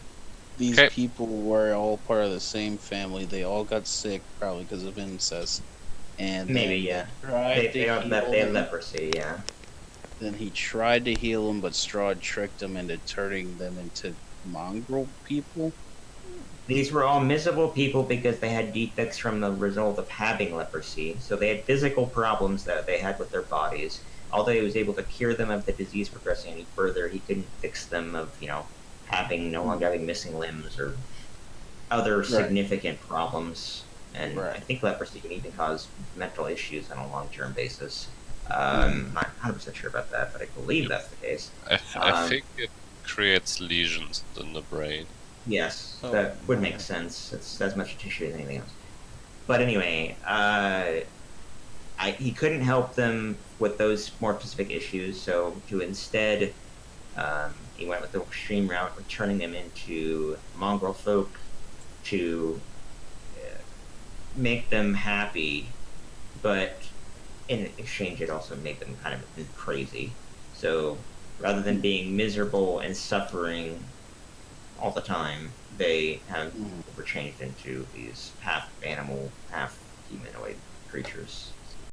Speaker 7: these
Speaker 3: Okay.
Speaker 7: people were all part of the same family. They all got sick, probably because of incest. And
Speaker 1: Maybe,
Speaker 7: then
Speaker 1: yeah.
Speaker 7: tried to
Speaker 1: They
Speaker 7: heal
Speaker 1: have
Speaker 7: them.
Speaker 1: leprosy, yeah.
Speaker 7: Then he tried to heal them, but Strahd tricked him into turning them into mongrel people.
Speaker 1: These were all miserable people because they had defects from the result of having leprosy. So they had physical problems that they had with their bodies. Although he was able to cure them of the disease progressing any further, he couldn't fix them of, no longer having missing limbs or other significant problems. And I think leprosy can even cause mental issues on a long-term basis. I'm not 100% sure about that, but I believe that's the case.
Speaker 3: I think it creates lesions in the brain.
Speaker 1: Yes,
Speaker 7: Oh,
Speaker 1: that would make
Speaker 7: okay.
Speaker 1: sense. It's as much a tissue as anything else. But anyway, he couldn't help them with those more specific issues, so to instead, he went with the extreme route of turning them into mongrel folk to make them happy, but in exchange it also made them kind of crazy. So rather than being miserable and suffering all the time, they were changed into these half animal, half humanoid creatures.